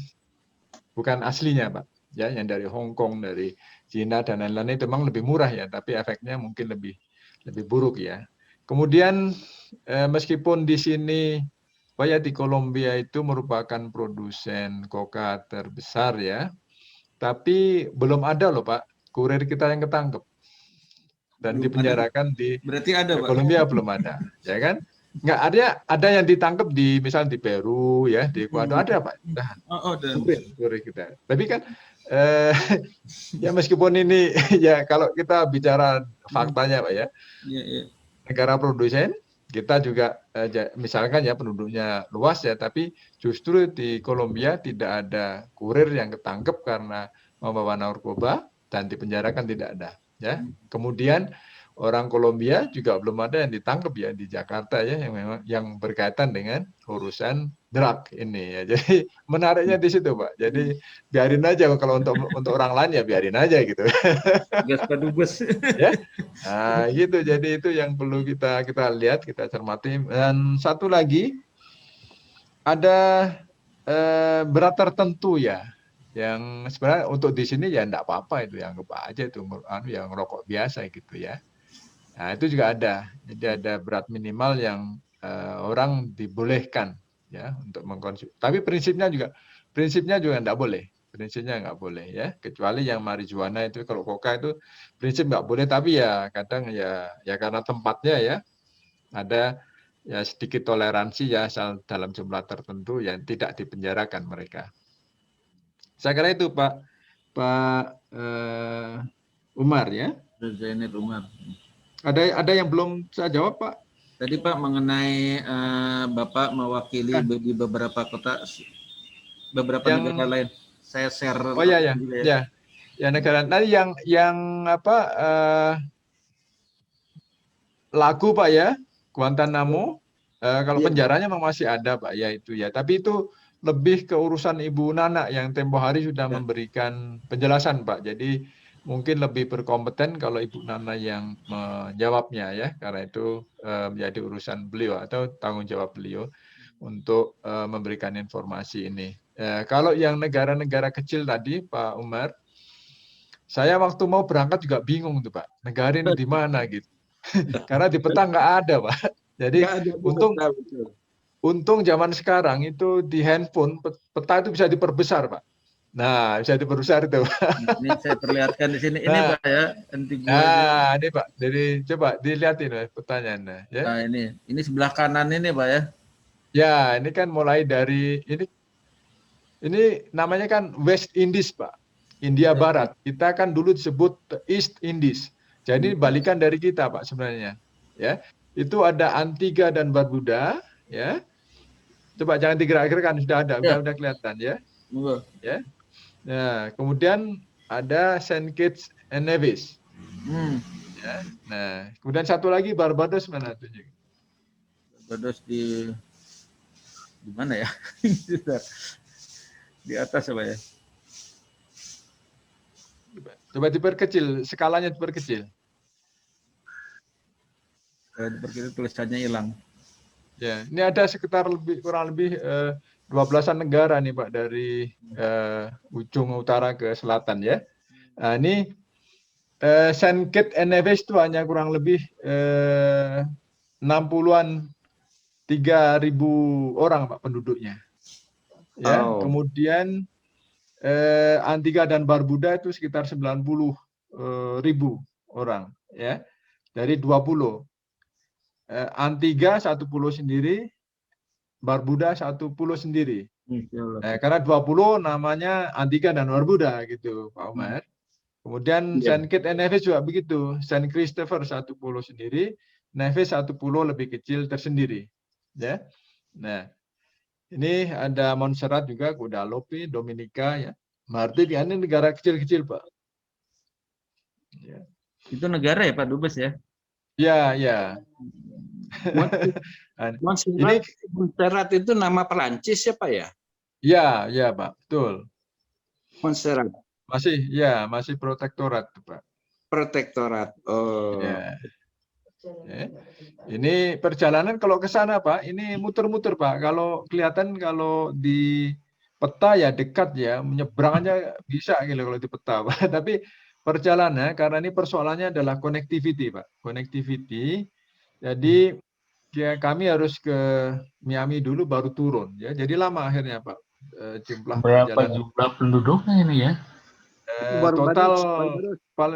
bukan aslinya Pak, ya yang dari Hong Kong, dari Cina dan lain-lain itu memang lebih murah ya, tapi efeknya mungkin lebih buruk ya. Kemudian meskipun di sini Pak ya, di Kolombia itu merupakan produsen coca terbesar ya, tapi belum ada loh Pak kurir kita yang ketangkep dan dipenjarakan di Berarti ada Pak? Kolombia, belum ada, ya kan? Nggak ada yang ditangkap di misalnya di Peru ya, di Ekuador ada Pak. Nah, kurir kita. Tapi kan ya meskipun ini ya kalau kita bicara faktanya Pak ya, negara produsen kita juga misalkan ya penduduknya luas ya, tapi justru di Kolombia tidak ada kurir yang ketangkep karena membawa narkoba dan dipenjarakan, tidak ada ya. Kemudian orang Kolombia juga belum ada yang ditangkap ya di Jakarta ya, yang memang yang berkaitan dengan urusan drug ini ya. Jadi menariknya di situ Pak. Jadi biarin aja, kalau untuk orang lain ya biarin aja gitu. Gas padubes. Ya. Nah, gitu. Jadi itu yang perlu kita lihat, kita cermati. Dan satu lagi ada berat tertentu ya, yang sebenarnya untuk di sini ya enggak apa-apa, itu yang anggap aja itu yang rokok biasa gitu ya. Nah, itu juga ada. Jadi ada berat minimal yang orang dibolehkan ya untuk mengkonsumsi. Tapi prinsipnya juga enggak boleh. Prinsipnya nggak boleh ya, kecuali yang marijuana itu, kalau coca itu prinsip nggak boleh, tapi ya kadang ya karena tempatnya ya ada ya sedikit toleransi ya, asal dalam jumlah tertentu yang tidak dipenjarakan mereka. Saya kira itu Pak Umar ya. Zainir Umar. Ada yang belum saya jawab Pak? Tadi Pak mengenai Bapak mewakili di beberapa kota, beberapa negara lain. Saya share. Oh ya negara. Tadi yang apa lagu Pak ya, Guantanamo. Kalau penjaranya memang masih ada Pak ya itu ya. Tapi itu lebih ke urusan Ibu Nana yang tempo hari sudah memberikan penjelasan Pak. Jadi mungkin lebih berkompeten kalau Ibu Nana yang menjawabnya ya, karena itu menjadi urusan beliau atau tanggung jawab beliau. untuk memberikan informasi ini. Kalau yang negara-negara kecil tadi, Pak Umar, saya waktu mau berangkat juga bingung tuh Pak, negara ini di mana gitu. Karena di peta nggak ada Pak. Jadi Nggak ada betul. untung zaman sekarang itu di handphone peta itu bisa diperbesar Pak. Nah, bisa diperbesar itu. Ini saya perlihatkan di sini. Ini Nah, Pak ya, Antigua. nah ini Pak, jadi coba dilihatin pertanyaannya. Ya. Nah ini sebelah kanan ini Pak ya. Ya, ini kan mulai dari ini namanya kan West Indies, Pak. India Barat. Kita kan dulu disebut East Indies. Jadi balikan dari kita, Pak, sebenarnya. Ya. Itu ada Antigua dan Barbuda, ya. Coba jangan digerak-gerakkan, sudah ada, udah kelihatan ya. Ya. Nah, kemudian ada Saint Kitts and Nevis. Ya. Nah, kemudian satu lagi Barbados mana tuh? Barbados di mana ya? Di atas apa ya? Coba diperkecil, skalanya diperkecil. Diperkecil tulisannya hilang. Ya, ini ada sekitar kurang lebih 12-an negara nih Pak dari ujung utara ke selatan ya. Nah, ini Saint Kitts and Nevis itu hanya kurang lebih 60-an 3.000 orang Pak penduduknya. Ya, kemudian Antigua dan Barbuda itu sekitar 90.000 orang ya. Dari 2 pulau. Antigua 1 pulau sendiri, Barbuda 1 pulau sendiri. Karena 2 pulau namanya Antigua dan Barbuda gitu, Pak Umar. Kemudian Saint Kitts and Nevis juga begitu. Saint Christopher 1 pulau sendiri, Nevis 1 pulau lebih kecil tersendiri. Ya. Nah, ini ada Montserrat juga, Guadalupe, Dominika, ya. Martin, ini negara kecil-kecil, Pak. Ya. Itu negara ya, Pak Dubes ya? Ya, ya. Montserrat itu nama Perancis ya, Pak ya? Ya, ya, Pak, betul. Montserrat. Masih protektorat, Pak. Protektorat. Oh. Ya. Ya. Ini perjalanan kalau ke sana Pak, ini muter-muter Pak. Kalau kelihatan kalau di peta ya dekat ya, menyeberangannya bisa gitu kalau di peta Pak. Tapi perjalanan karena ini persoalannya adalah connectivity Pak. Connectivity. Jadi ya kami harus ke Miami dulu baru turun ya. Jadi lama akhirnya Pak. Berapa jumlah penduduknya ini ya?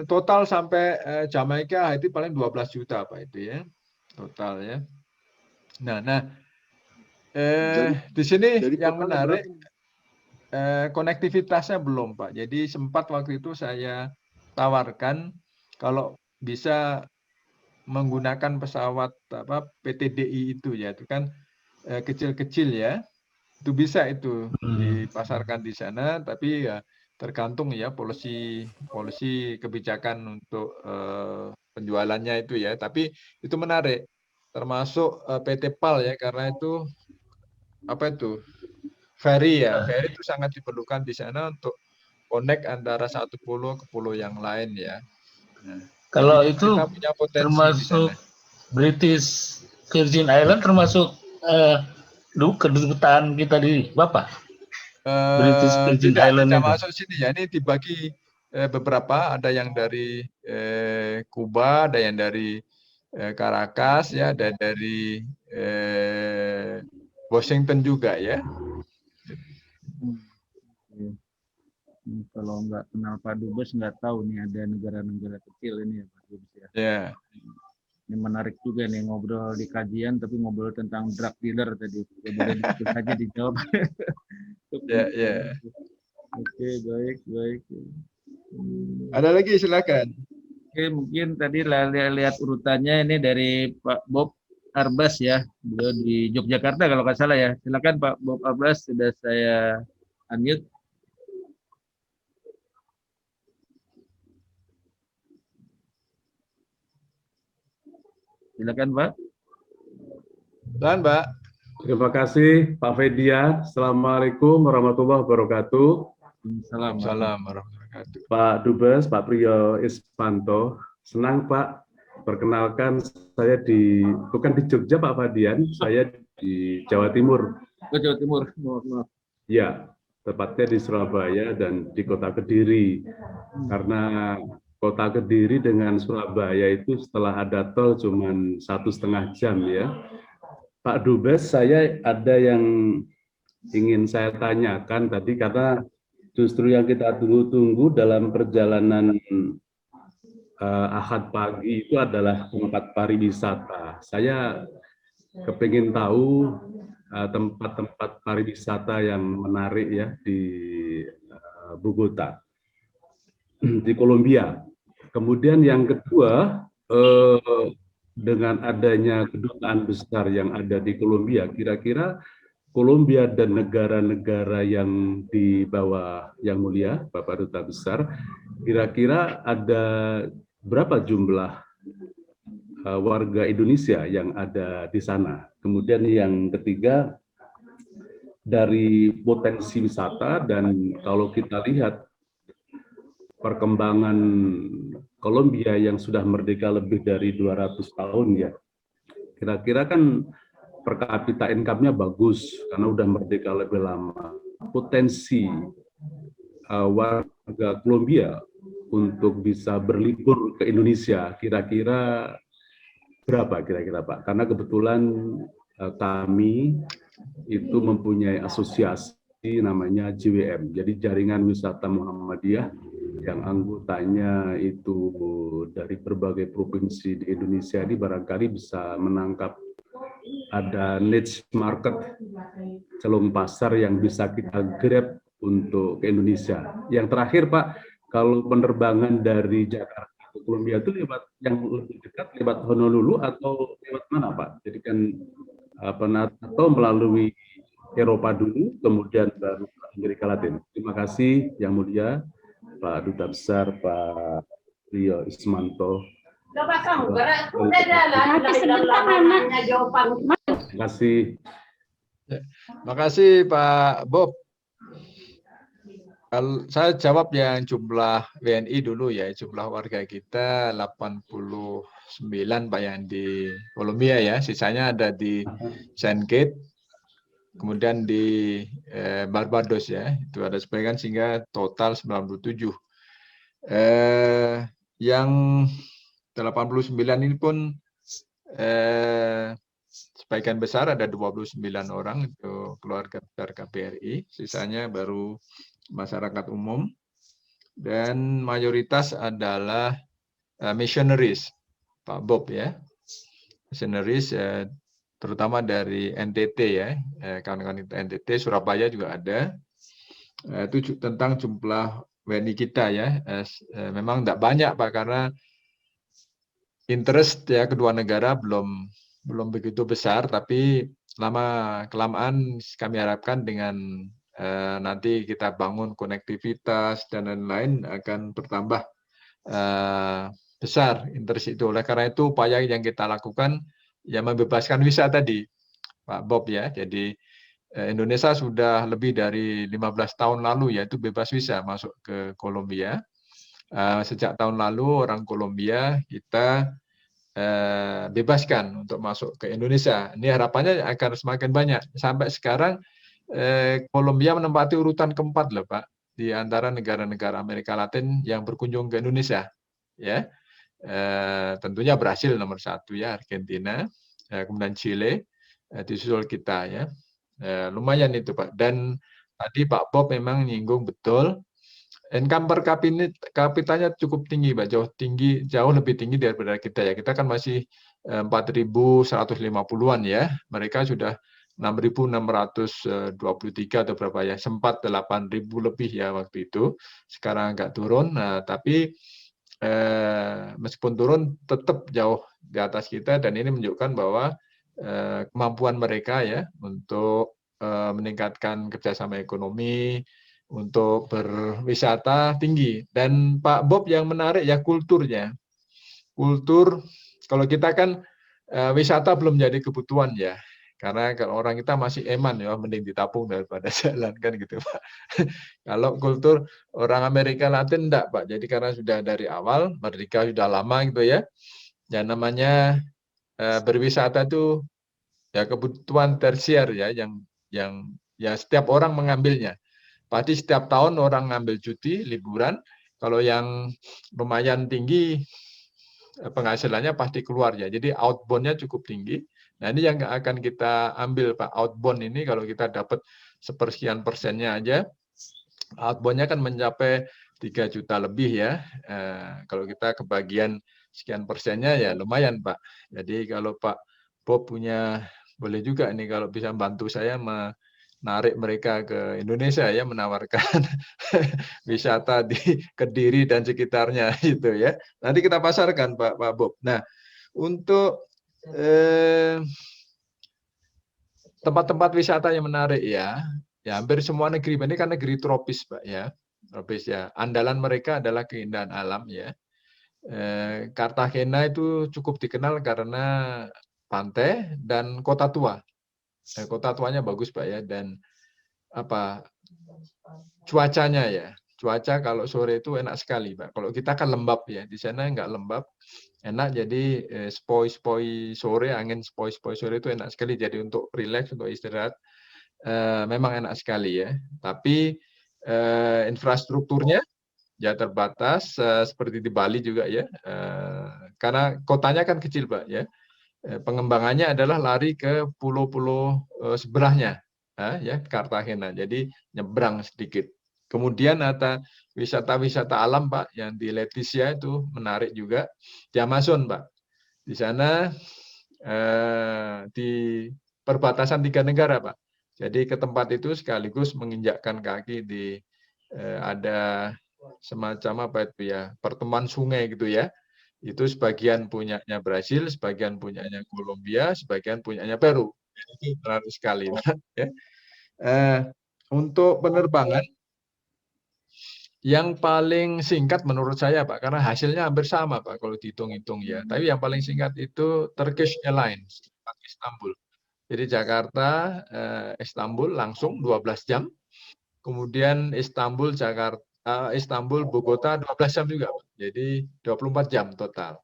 Total sampai Jamaika Haiti paling 12 juta Pak itu ya total ya. Nah di sini yang menarik konektivitasnya belum Pak. Jadi sempat waktu itu saya tawarkan kalau bisa menggunakan pesawat PTDI itu ya, itu kan kecil-kecil ya, itu bisa itu dipasarkan di sana, tapi ya tergantung ya polisi kebijakan untuk penjualannya itu ya. Tapi itu menarik, termasuk PT PAL ya, karena itu ferry ya, ferry itu sangat diperlukan di sana untuk connect antara satu pulau ke pulau yang lain ya. Nah, kalau itu termasuk British Virgin Island, termasuk kedutaan kita di Bapak. Tidak masuk sini ya, ini dibagi beberapa, ada yang dari Kuba, ada yang dari Caracas ya, ada dari Washington juga ya. Kalau nggak kenal Pak Dubes nggak tahu nih ada negara-negara kecil ini ya Pak Dubes ya. Ya. Ini menarik juga nih ngobrol di kajian tapi ngobrol tentang drug dealer tadi. Ya boleh itu saja dijawab. Ya. Oke, baik. Ada lagi silakan. Oke, mungkin tadi lihat urutannya ini dari Pak Bob Arbas ya, beliau di Yogyakarta kalau nggak salah ya. Silakan Pak Bob Arbas, sudah saya unmute. Silakan Pak. Dan Pak. Terima kasih Pak Fedia. Assalamualaikum warahmatullahi wabarakatuh. Assalamualaikum warahmatullahi wabarakatuh. Pak Dubes, Pak Priyo Ispanto. Senang Pak Perkenalkan, saya bukan di Jogja Pak Fadian, saya di Jawa Timur. Ke Jawa Timur. Maaf. Ya, tepatnya di Surabaya dan di Kota Kediri. Karena Kota Kediri dengan Surabaya itu setelah ada tol cuma 1,5 jam ya. Pak Dubes, saya ada yang ingin saya tanyakan tadi, karena justru yang kita tunggu-tunggu dalam perjalanan Ahad pagi itu adalah tempat pariwisata. Saya kepingin tahu tempat-tempat pariwisata yang menarik ya di Bogota, di Kolombia. Kemudian yang kedua, dengan adanya kedutaan besar yang ada di Kolombia, kira-kira Kolombia dan negara-negara yang di bawah Yang Mulia, Bapak Duta Besar, kira-kira ada berapa jumlah warga Indonesia yang ada di sana? Kemudian yang ketiga, dari potensi wisata, dan kalau kita lihat perkembangan Kolombia yang sudah merdeka lebih dari 200 tahun ya, kira-kira kan per kapita income-nya bagus karena udah merdeka lebih lama. Potensi warga Kolombia untuk bisa berlibur ke Indonesia kira-kira berapa kira-kira Pak? Karena kebetulan kami itu mempunyai asosiasi namanya JWM, jadi Jaringan Wisata Muhammadiyah, yang anggotanya itu dari berbagai provinsi di Indonesia. Ini barangkali bisa menangkap ada niche market, celung pasar yang bisa kita grab untuk ke Indonesia. Yang terakhir Pak, kalau penerbangan dari Jakarta ke Kolombia itu lewat yang lebih dekat, lewat Honolulu atau lewat mana Pak? Jadi kan atau melalui Eropa dulu, kemudian baru ke Amerika Latin. Terima kasih Yang Mulia Pak Duta Besar Pak Rio Ismanto. Terima kasih. Terima kasih Pak Bob. Kalau saya jawab yang jumlah WNI dulu ya, jumlah warga kita 89 Pak yang di Kolombia ya, sisanya ada di Saint Kitts, kemudian di Barbados ya, itu ada sebagian sehingga total 97. Yang 89 ini pun sebagian besar ada 29 orang itu keluarga besar KBRI, sisanya baru masyarakat umum, dan mayoritas adalah missionaries, Pak Bob ya, missionaries terutama dari NTT ya, kawan-kawan NTT, Surabaya juga ada. Itu tentang jumlah WNI kita ya, memang tidak banyak Pak, karena interest ya kedua negara belum begitu besar, tapi lama kelamaan kami harapkan dengan nanti kita bangun konektivitas dan lain-lain akan bertambah besar interest itu. Oleh karena itu upaya yang kita lakukan ya membebaskan visa tadi Pak Bob ya. Jadi Indonesia sudah lebih dari 15 tahun lalu yaitu bebas visa masuk ke Kolombia. Sejak tahun lalu orang Kolombia kita bebaskan untuk masuk ke Indonesia. Ini harapannya akan semakin banyak. Sampai sekarang Kolombia menempati urutan keempat loh Pak, di antara negara-negara Amerika Latin yang berkunjung ke Indonesia. Ya, tentunya Brasil nomor 1 ya, Argentina, kemudian Chile, disusul kita ya. Lumayan itu Pak. Dan tadi Pak Bob memang nyinggung betul, income per kapitanya cukup tinggi Pak, jauh lebih tinggi daripada kita ya. Kita kan masih 4.150-an ya, mereka sudah 6.623 atau berapa ya, sempat 8.000 lebih ya waktu itu, sekarang agak turun. Nah, tapi meskipun turun tetap jauh di atas kita, dan ini menunjukkan bahwa kemampuan mereka ya untuk meningkatkan kerjasama ekonomi, untuk berwisata tinggi. Dan Pak Bob yang menarik ya kulturnya. Kultur, kalau kita kan wisata belum jadi kebutuhan ya. Karena kalau orang kita masih eman ya, mending ditabung daripada jalan kan gitu Pak. Kalau kultur orang Amerika Latin enggak Pak. Jadi karena sudah dari awal, merdeka sudah lama gitu ya. Ya namanya berwisata itu ya kebutuhan tersier ya yang ya setiap orang mengambilnya. Pasti setiap tahun orang ngambil cuti liburan. Kalau yang lumayan tinggi penghasilannya pasti keluar ya. Jadi outbound-nya cukup tinggi. Nah ini yang akan kita ambil Pak. Outbound ini kalau kita dapat sepersekian persennya aja, outbound-nya kan mencapai 3 juta lebih ya. Kalau kita kebagian sekian persennya ya lumayan Pak. Jadi kalau Pak Bob punya, boleh juga nih kalau bisa bantu saya menarik mereka ke Indonesia ya, menawarkan wisata di Kediri dan sekitarnya itu ya. Nanti kita pasarkan Pak Bob. Nah, untuk tempat-tempat wisata yang menarik ya, ya hampir semua negeri ini kan negeri tropis Pak ya. Tropis ya. Andalan mereka adalah keindahan alam ya. Cartagena itu cukup dikenal karena pantai dan kota tua. Kota tuanya bagus Pak ya, dan apa cuacanya ya. Cuaca kalau sore itu enak sekali Pak. Kalau kita kan lembab ya, di sana nggak lembab, enak. Jadi sepoi-sepoi sore, angin sepoi-sepoi sore itu enak sekali. Jadi untuk rileks, untuk istirahat, memang enak sekali ya. Tapi infrastrukturnya ya terbatas, seperti di Bali juga ya, karena kotanya kan kecil Pak ya. Pengembangannya adalah lari ke pulau-pulau sebelahnya ya, Cartagena. Jadi nyebrang sedikit. Kemudian ada wisata-wisata alam Pak yang di Leticia itu menarik juga. Di Amazon Pak. Di sana di perbatasan 3 negara Pak. Jadi ke tempat itu sekaligus menginjakkan kaki di ada semacam apa itu ya, pertemuan sungai gitu ya. Itu sebagian punyanya Brasil, sebagian punyanya Kolombia, sebagian punyanya Peru. Itu menarik sekali Pak ya. Untuk penerbangan yang paling singkat menurut saya Pak, karena hasilnya hampir sama Pak kalau dihitung-hitung ya. Tapi yang paling singkat itu Turkish Airlines, Istanbul. Jadi Jakarta, Istanbul langsung 12 jam. Kemudian Istanbul, Jakarta, Istanbul, Bogota 12 jam juga Pak. Jadi 24 jam total.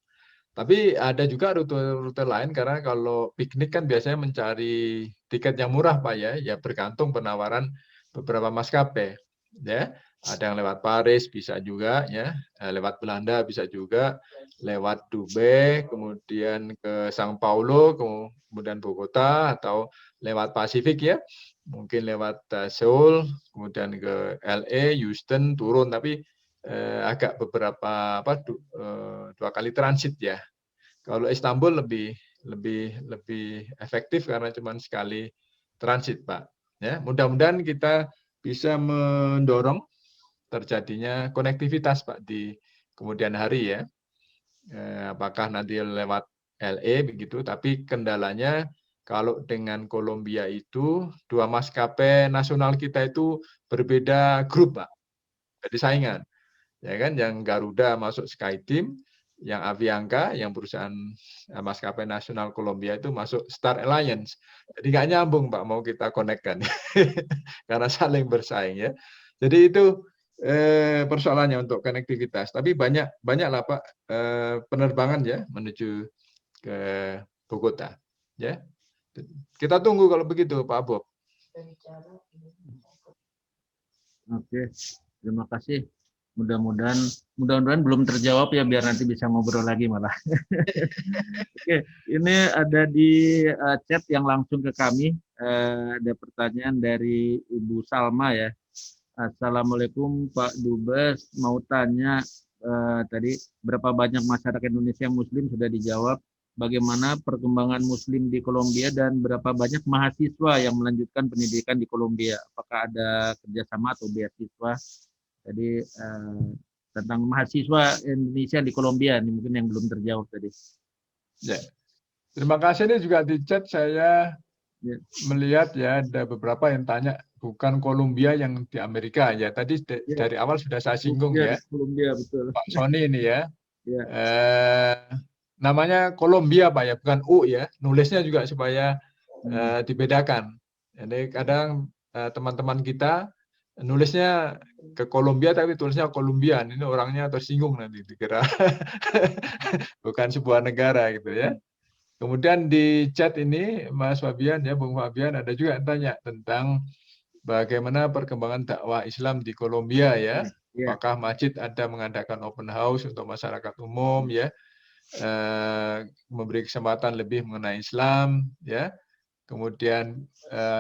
Tapi ada juga rute-rute lain, karena kalau piknik kan biasanya mencari tiket yang murah Pak ya. Ya bergantung penawaran beberapa maskapai ya. Ada yang lewat Paris bisa juga ya, lewat Belanda bisa juga, lewat Dubai, kemudian ke Sao Paulo, kemudian Bogota, atau lewat Pasifik ya, mungkin lewat Seoul, kemudian ke LA, Houston, turun, tapi agak beberapa 2 kali transit ya. Kalau Istanbul lebih efektif karena cuma sekali transit Pak. Ya, mudah-mudahan kita bisa mendorong terjadinya konektivitas Pak di kemudian hari ya. Apakah nanti lewat LA begitu, tapi kendalanya kalau dengan Kolombia itu 2 maskapai nasional kita itu berbeda grup Pak. Jadi saingan. Ya kan, yang Garuda masuk SkyTeam, yang Avianca, yang perusahaan maskapai nasional Kolombia itu masuk Star Alliance. Jadi nggak nyambung Pak mau kita konekkan karena saling bersaing ya. Jadi itu persoalannya untuk konektivitas. Tapi banyaklah Pak penerbangan ya menuju ke Bogota. Ya, kita tunggu kalau begitu Pak Bob. Oke, terima kasih. Mudah-mudahan belum terjawab ya, biar nanti bisa ngobrol lagi malah. Oke, ini ada di chat yang langsung ke kami. Ada pertanyaan dari Ibu Salma ya. Assalamualaikum Pak Dubes, mau tanya tadi berapa banyak masyarakat Indonesia Muslim sudah dijawab. Bagaimana perkembangan Muslim di Kolombia dan berapa banyak mahasiswa yang melanjutkan pendidikan di Kolombia? Apakah ada kerjasama atau beasiswa? Jadi tentang mahasiswa Indonesia di Kolombia ini mungkin yang belum terjawab tadi. Ya, terima kasih. Ini juga di chat saya melihat ya ada beberapa yang tanya bukan Kolombia yang di Amerika ya. Tadi dari awal sudah saya singgung ya. Kolombia betul. Pak Sony ini ya. Ya. Namanya Kolombia Pak ya, bukan U ya. Nulisnya juga supaya dibedakan. Jadi kadang teman-teman kita nulisnya ke Kolombia tapi tulisnya Kolumbian. Ini orangnya tersinggung nanti dikira bukan sebuah negara gitu ya. Kemudian di chat ini Mas Fabian ya, Bung Fabian, ada juga yang tanya tentang bagaimana perkembangan dakwah Islam di Kolombia ya. Apakah masjid ada mengadakan open house untuk masyarakat umum ya, memberi kesempatan lebih mengenai Islam ya. Kemudian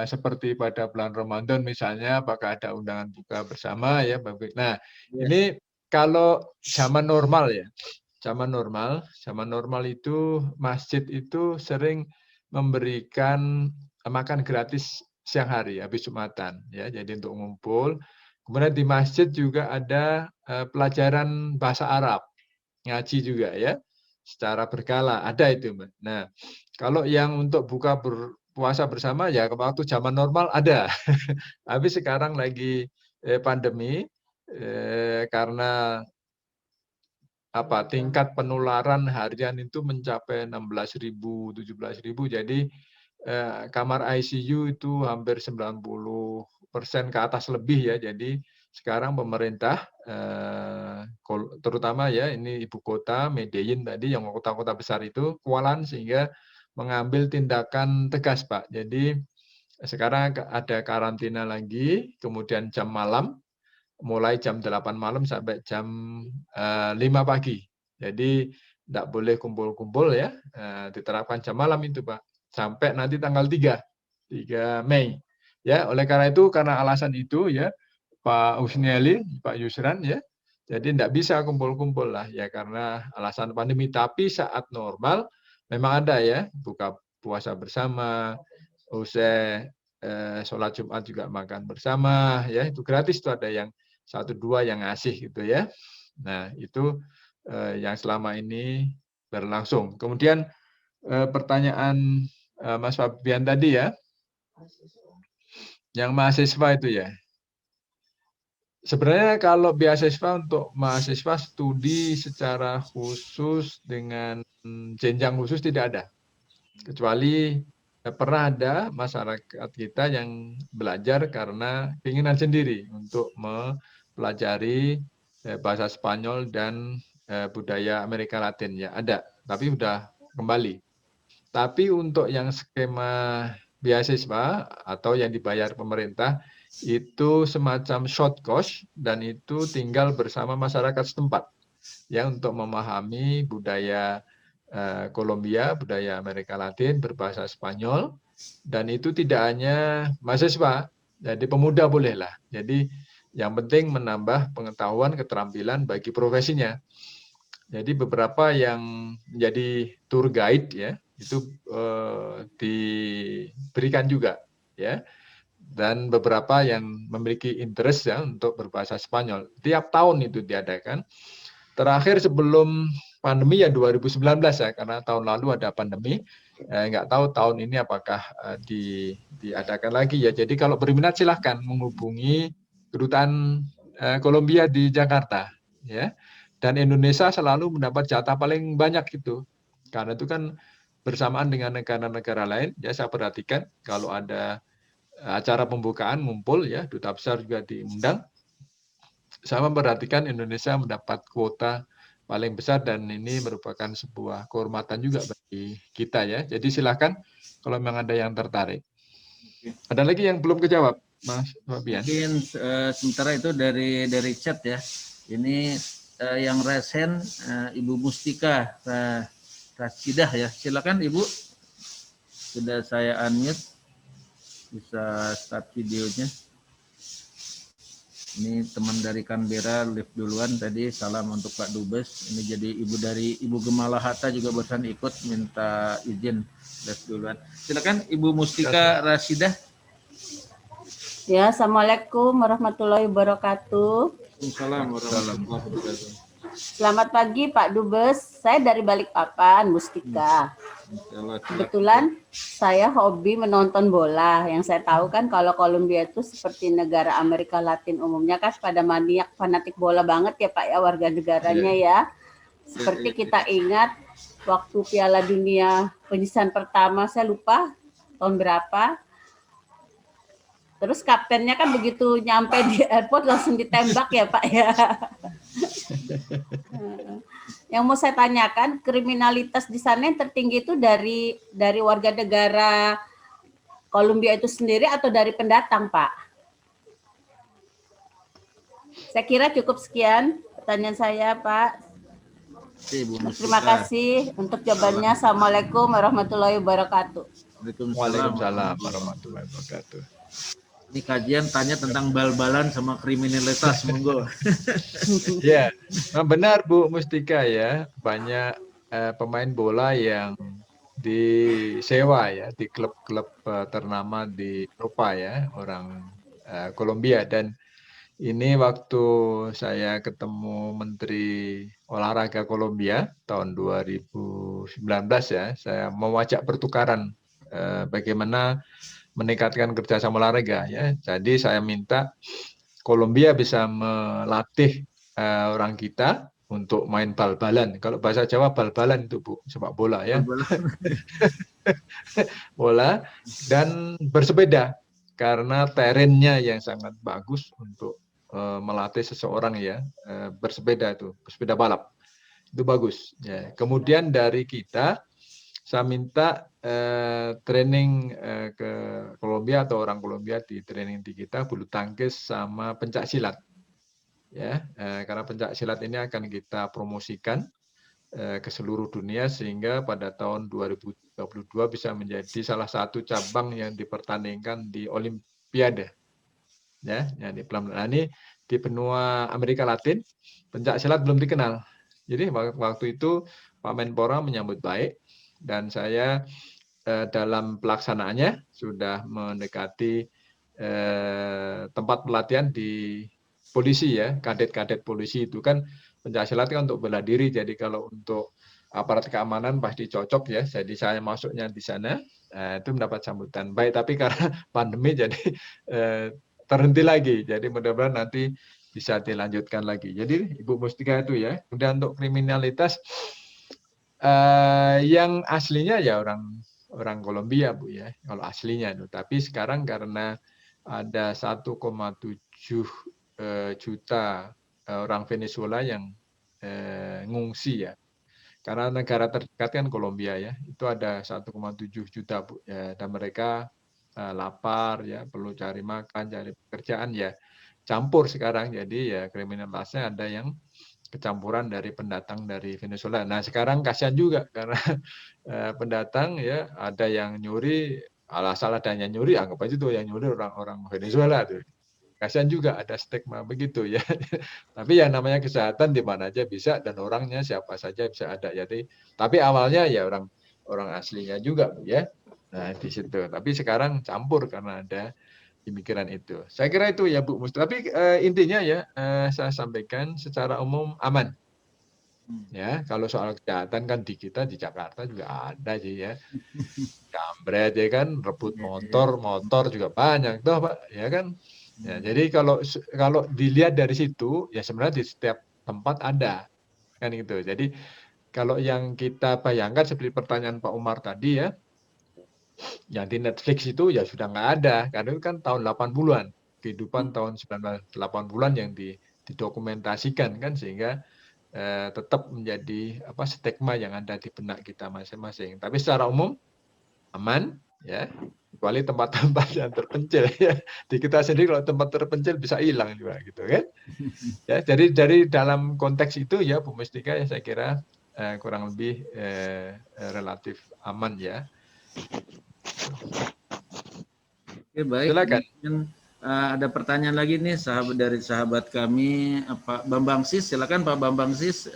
seperti pada bulan Ramadan misalnya, apakah ada undangan buka bersama ya. Nah, ini kalau zaman normal ya. Zaman normal itu masjid itu sering memberikan makan gratis siang hari habis Jumatan ya. Jadi untuk ngumpul. Kemudian di masjid juga ada pelajaran bahasa Arab, ngaji juga ya. Secara berkala ada itu, Mbak. Nah, kalau yang untuk buka puasa bersama ya waktu zaman normal ada. Tapi sekarang lagi pandemi karena tingkat penularan harian itu mencapai 16.000, 17.000. Jadi kamar ICU itu hampir 90% ke atas lebih ya. Jadi sekarang pemerintah terutama ya ini ibu kota Medellin tadi yang kota-kota besar itu kewalahan sehingga mengambil tindakan tegas, Pak. Jadi sekarang ada karantina lagi, kemudian jam malam, mulai jam 8 malam sampai jam 5 pagi. Jadi tidak boleh kumpul-kumpul ya, diterapkan jam malam itu, Pak. Sampai nanti tanggal 3 Mei. Ya, oleh karena itu, karena alasan itu ya, Pak Usnieli, Pak Yusran ya, jadi tidak bisa kumpul-kumpul lah ya karena alasan pandemi. Tapi saat normal, memang ada ya, buka puasa bersama, usai sholat Jumat juga makan bersama, ya itu gratis tuh ada yang 1-2 yang ngasih gitu ya. Nah itu yang selama ini berlangsung. Kemudian pertanyaan Mas Fabian tadi ya, yang mahasiswa itu ya. Sebenarnya kalau beasiswa untuk mahasiswa studi secara khusus dengan jenjang khusus tidak ada. Kecuali pernah ada masyarakat kita yang belajar karena keinginan sendiri untuk mempelajari bahasa Spanyol dan budaya Amerika Latin ya ada, tapi sudah kembali. Tapi untuk yang skema beasiswa atau yang dibayar pemerintah itu semacam short course dan itu tinggal bersama masyarakat setempat ya untuk memahami budaya Kolombia, budaya Amerika Latin berbahasa Spanyol dan itu tidak hanya mahasiswa, jadi pemuda bolehlah. Jadi yang penting menambah pengetahuan, keterampilan bagi profesinya. Jadi beberapa yang menjadi tour guide ya itu diberikan juga ya. Dan beberapa yang memiliki interest ya untuk berbahasa Spanyol. Tiap tahun itu diadakan. Terakhir sebelum pandemi ya 2019 ya, karena tahun lalu ada pandemi. Nggak tahu tahun ini apakah diadakan lagi ya. Jadi kalau berminat silahkan menghubungi Kedutaan Kolombia di Jakarta. Ya. Dan Indonesia selalu mendapat jatah paling banyak itu. Karena itu kan bersamaan dengan negara-negara lain. Ya saya perhatikan kalau ada acara pembukaan ngumpul ya, duta besar juga diundang. Saya memperhatikan Indonesia mendapat kuota paling besar dan ini merupakan sebuah kehormatan juga bagi kita ya. Jadi silakan kalau memang ada yang tertarik. Ada lagi yang belum kejawab, Mas Fabian? Mungkin sementara itu dari chat ya. Ini yang resen Ibu Mustika Rasidah ya. Silakan Ibu. Sudah saya unmute. Bisa start videonya. Ini teman dari Canberra live duluan tadi. Salam untuk Pak Dubes. Ini jadi ibu dari Ibu Gemala Hatta juga barusan ikut minta izin live duluan. Silakan Ibu Mustika Rasidah. Ya, Assalamualaikum warahmatullahi wabarakatuh. Waalaikumsalam warahmatullahi wabarakatuh. Selamat pagi Pak Dubes. Saya dari Balikpapan, Mustika. Kebetulan saya hobi menonton bola. Yang saya tahu kan kalau Kolombia itu seperti negara Amerika Latin umumnya kan pada maniak fanatik bola banget ya Pak ya warga negaranya ya. Seperti kita ingat waktu Piala Dunia penyisihan pertama saya lupa tahun berapa. Terus kaptennya kan begitu nyampe di airport langsung ditembak ya Pak ya. Yang mau saya tanyakan, kriminalitas di sana yang tertinggi itu dari warga negara Kolombia itu sendiri atau dari pendatang, Pak? Saya kira cukup sekian pertanyaan saya, Pak. Terima kasih untuk jawabannya. Assalamualaikum warahmatullahi wabarakatuh. Waalaikumsalam warahmatullahi wabarakatuh. Ini kajian tanya tentang bal-balan sama kriminalitas, monggo. Ya, benar Bu Mustika ya, banyak pemain bola yang disewa ya di klub-klub ternama di Eropa ya, orang Kolombia. Dan ini waktu saya ketemu Menteri Olahraga Kolombia tahun 2019 ya, saya mengajak pertukaran bagaimana meningkatkan kerjasama olahraga ya. Jadi saya minta Kolombia bisa melatih orang kita untuk main bal-balan. Kalau bahasa Jawa bal-balan itu Bu, sepak bola ya. Bola dan bersepeda karena terennya yang sangat bagus untuk melatih seseorang ya, bersepeda itu, bersepeda balap. Itu bagus ya. Kemudian dari kita saya minta training ke Kolombia atau orang Kolombia di training di kita bulu tangkis sama pencak silat ya, karena pencak silat ini akan kita promosikan ke seluruh dunia sehingga pada tahun 2022 bisa menjadi salah satu cabang yang dipertandingkan di Olimpiade ya. Jadi ini di benua Amerika Latin pencak silat belum dikenal. Jadi waktu itu Pak Menpora menyambut baik. Dan saya dalam pelaksanaannya sudah mendekati tempat pelatihan di polisi ya, kadet-kadet polisi itu kan pencaksilat kan untuk bela diri. Jadi kalau untuk aparat keamanan pasti cocok ya. Jadi saya masuknya di sana itu mendapat sambutan baik. Tapi karena pandemi jadi terhenti lagi. Jadi mudah-mudahan nanti bisa dilanjutkan lagi. Jadi Ibu Mustika itu ya. Kemudian untuk kriminalitas yang aslinya ya orang Kolombia Bu ya, kalau aslinya itu. Tapi sekarang karena ada 1,7 juta orang Venezuela yang ngungsi ya. Karena negara terdekat kan Kolombia ya, itu ada 1,7 juta Bu ya, dan mereka lapar ya, perlu cari makan, cari pekerjaan ya. Campur sekarang, jadi ya kriminalitasnya ada yang kecampuran dari pendatang dari Venezuela. Nah sekarang kasihan juga karena pendatang ya ada yang nyuri, asal ada yang nyuri anggap aja tuh yang nyuri orang-orang Venezuela tuh. Kasihan juga ada stigma begitu ya. Tapi yang namanya kesehatan di mana aja bisa dan orangnya siapa saja bisa ada. Jadi tapi awalnya ya orang aslinya juga ya. Nah di situ. Tapi sekarang campur karena ada pemikiran itu. Saya kira itu ya Bu Musti. Tapi intinya ya saya sampaikan secara umum aman. Ya, kalau soal kejahatan kan di kita di Jakarta juga ada sih ya. Kampret ya kan, rebut motor juga banyak toh Pak, ya kan? Ya, jadi kalau dilihat dari situ ya sebenarnya di setiap tempat ada. Kan gitu. Jadi kalau yang kita bayangkan seperti pertanyaan Pak Umar tadi ya, yang di Netflix itu ya sudah nggak ada, karena itu kan tahun 80-an, kehidupan tahun 1980-an yang didokumentasikan kan, sehingga tetap menjadi stigma yang ada di benak kita masing-masing. Tapi secara umum aman ya, kecuali tempat-tempat yang terpencil ya. Di kita sendiri kalau tempat terpencil bisa hilang juga gitu kan. Ya, jadi dari dalam konteks itu ya Bu Mustika ya saya kira kurang lebih relatif aman ya. Oke, baik. Silakan. Ada pertanyaan lagi nih dari sahabat kami Pak Bambang Sis. Silakan Pak Bambang Sis,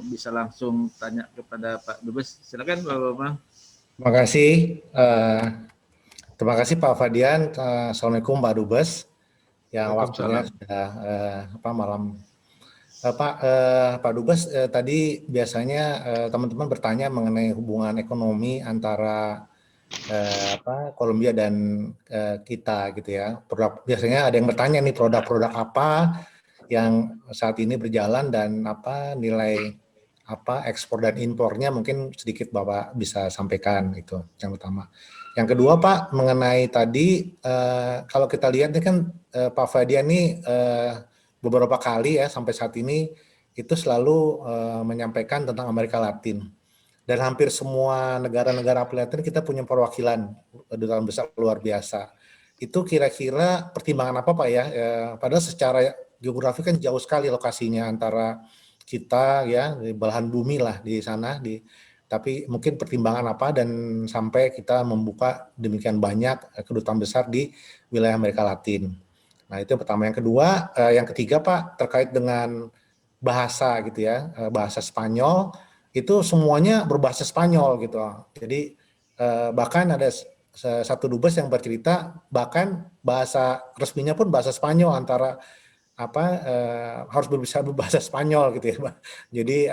bisa langsung tanya kepada Pak Dubes. Silakan Pak Bambang. Terima kasih. Terima kasih Pak Fadian. Assalamualaikum Pak Dubes. Yang waktunya sudah malam. Pak Dubes, tadi biasanya teman-teman bertanya mengenai hubungan ekonomi antara Kolombia dan kita gitu ya. Biasanya ada yang bertanya nih produk-produk apa yang saat ini berjalan dan nilai ekspor dan impornya mungkin sedikit Bapak bisa sampaikan, itu yang utama. Yang kedua Pak, mengenai tadi kalau kita lihat ini kan Pak Fadian ini beberapa kali ya sampai saat ini itu selalu menyampaikan tentang Amerika Latin. Dan hampir semua negara-negara Latin kita punya perwakilan dutaan besar luar biasa. Itu kira-kira pertimbangan apa Pak ya? Padahal secara geografi kan jauh sekali lokasinya antara kita ya di belahan bumi lah di sana, tapi mungkin pertimbangan apa dan sampai kita membuka demikian banyak kedutaan besar di wilayah Amerika Latin. Nah itu yang pertama. Yang kedua, yang ketiga Pak, terkait dengan bahasa gitu ya, bahasa Spanyol itu semuanya berbahasa Spanyol gitu. Jadi bahkan ada satu dubes yang bercerita bahkan bahasa resminya pun bahasa Spanyol, antara harus bisa berbahasa Spanyol gitu ya Pak. Jadi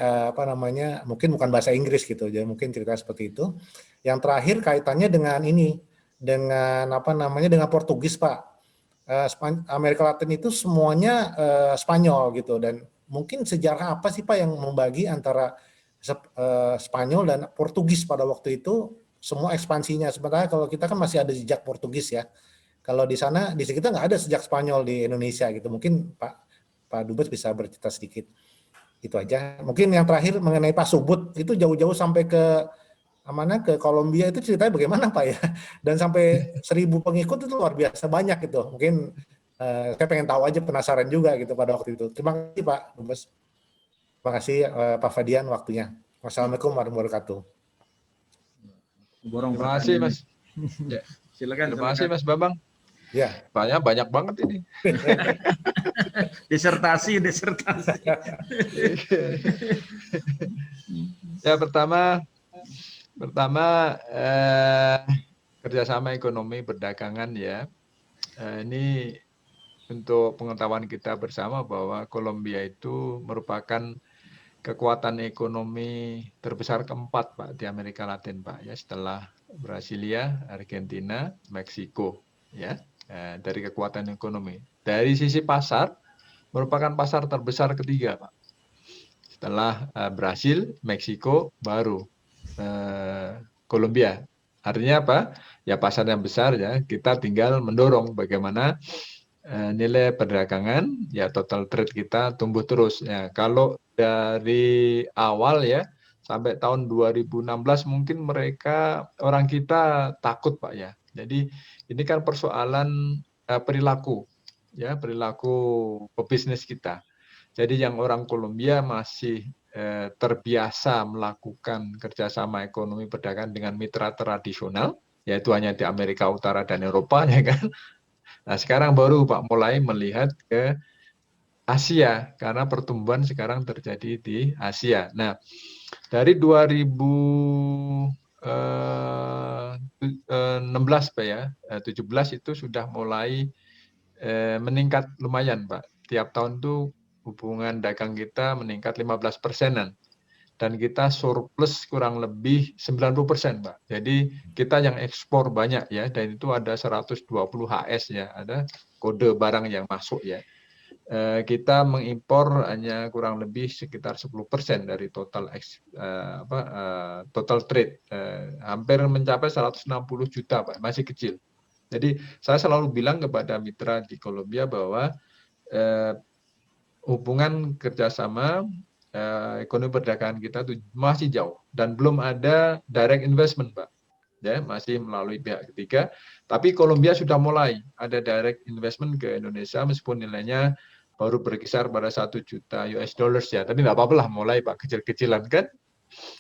mungkin bukan bahasa Inggris gitu. Jadi mungkin cerita seperti itu. Yang terakhir kaitannya dengan ini, dengan dengan Portugis Pak. Amerika Latin itu semuanya Spanyol gitu, dan mungkin sejarah apa sih Pak yang membagi antara Spanyol dan Portugis pada waktu itu semua ekspansinya. Sementara kalau kita kan masih ada jejak Portugis ya. Kalau di sana, di kita nggak ada sejak Spanyol di Indonesia gitu. Mungkin Pak Dubes bisa bercerita sedikit. Itu aja. Mungkin yang terakhir mengenai Pak Subut, itu jauh-jauh sampai ke Kolombia, itu ceritanya bagaimana Pak ya? Dan sampai 1.000 pengikut itu luar biasa banyak gitu. Mungkin saya pengen tahu aja, penasaran juga gitu pada waktu itu. Terima kasih Pak Dubes. Terima kasih Pak Fadian waktunya. Wassalamualaikum warahmatullahi wabarakatuh. Terima kasih Mas. Ya. Silakan. Terima kasih Mas Bambang. Ya, banyak banget ini. disertasi. Ya, pertama kerjasama ekonomi perdagangan ya. Ini untuk pengetahuan kita bersama bahwa Kolombia itu merupakan kekuatan ekonomi terbesar keempat Pak di Amerika Latin Pak ya, setelah Brasilia, Argentina, Meksiko ya. Dari kekuatan ekonomi. Dari sisi pasar, merupakan pasar terbesar ketiga, Pak. Setelah Brasil, Meksiko, baru Kolombia. Artinya apa? Ya pasar yang besar ya, kita tinggal mendorong bagaimana nilai perdagangan, ya total trade kita tumbuh terus. Ya, kalau dari awal ya, sampai tahun 2016 mungkin orang kita takut Pak ya. Jadi ini kan persoalan perilaku pebisnis kita. Jadi yang orang Kolombia masih terbiasa melakukan kerjasama ekonomi perdagangan dengan mitra tradisional, yaitu hanya di Amerika Utara dan Eropa ya kan. Nah sekarang baru Pak mulai melihat ke Asia karena pertumbuhan sekarang terjadi di Asia. Nah dari 2016 Pak ya, 17 itu sudah mulai meningkat lumayan Pak. Tiap tahun tuh hubungan dagang kita meningkat 15%-an. Dan kita surplus kurang lebih 90% Pak. Jadi kita yang ekspor banyak ya, dan itu ada 120 HS ya, ada kode barang yang masuk ya. Kita mengimpor hanya kurang lebih sekitar 10% dari total total trade, hampir mencapai 160 juta Pak, masih kecil. Jadi saya selalu bilang kepada mitra di Kolombia bahwa hubungan kerjasama ekonomi perdagangan kita itu masih jauh dan belum ada direct investment Pak. Ya, masih melalui pihak ketiga. Tapi Kolombia sudah mulai ada direct investment ke Indonesia meskipun nilainya baru berkisar pada 1 juta US dollars ya. Tapi nggak apa-apa lah, mulai Pak, kecil-kecilan kan.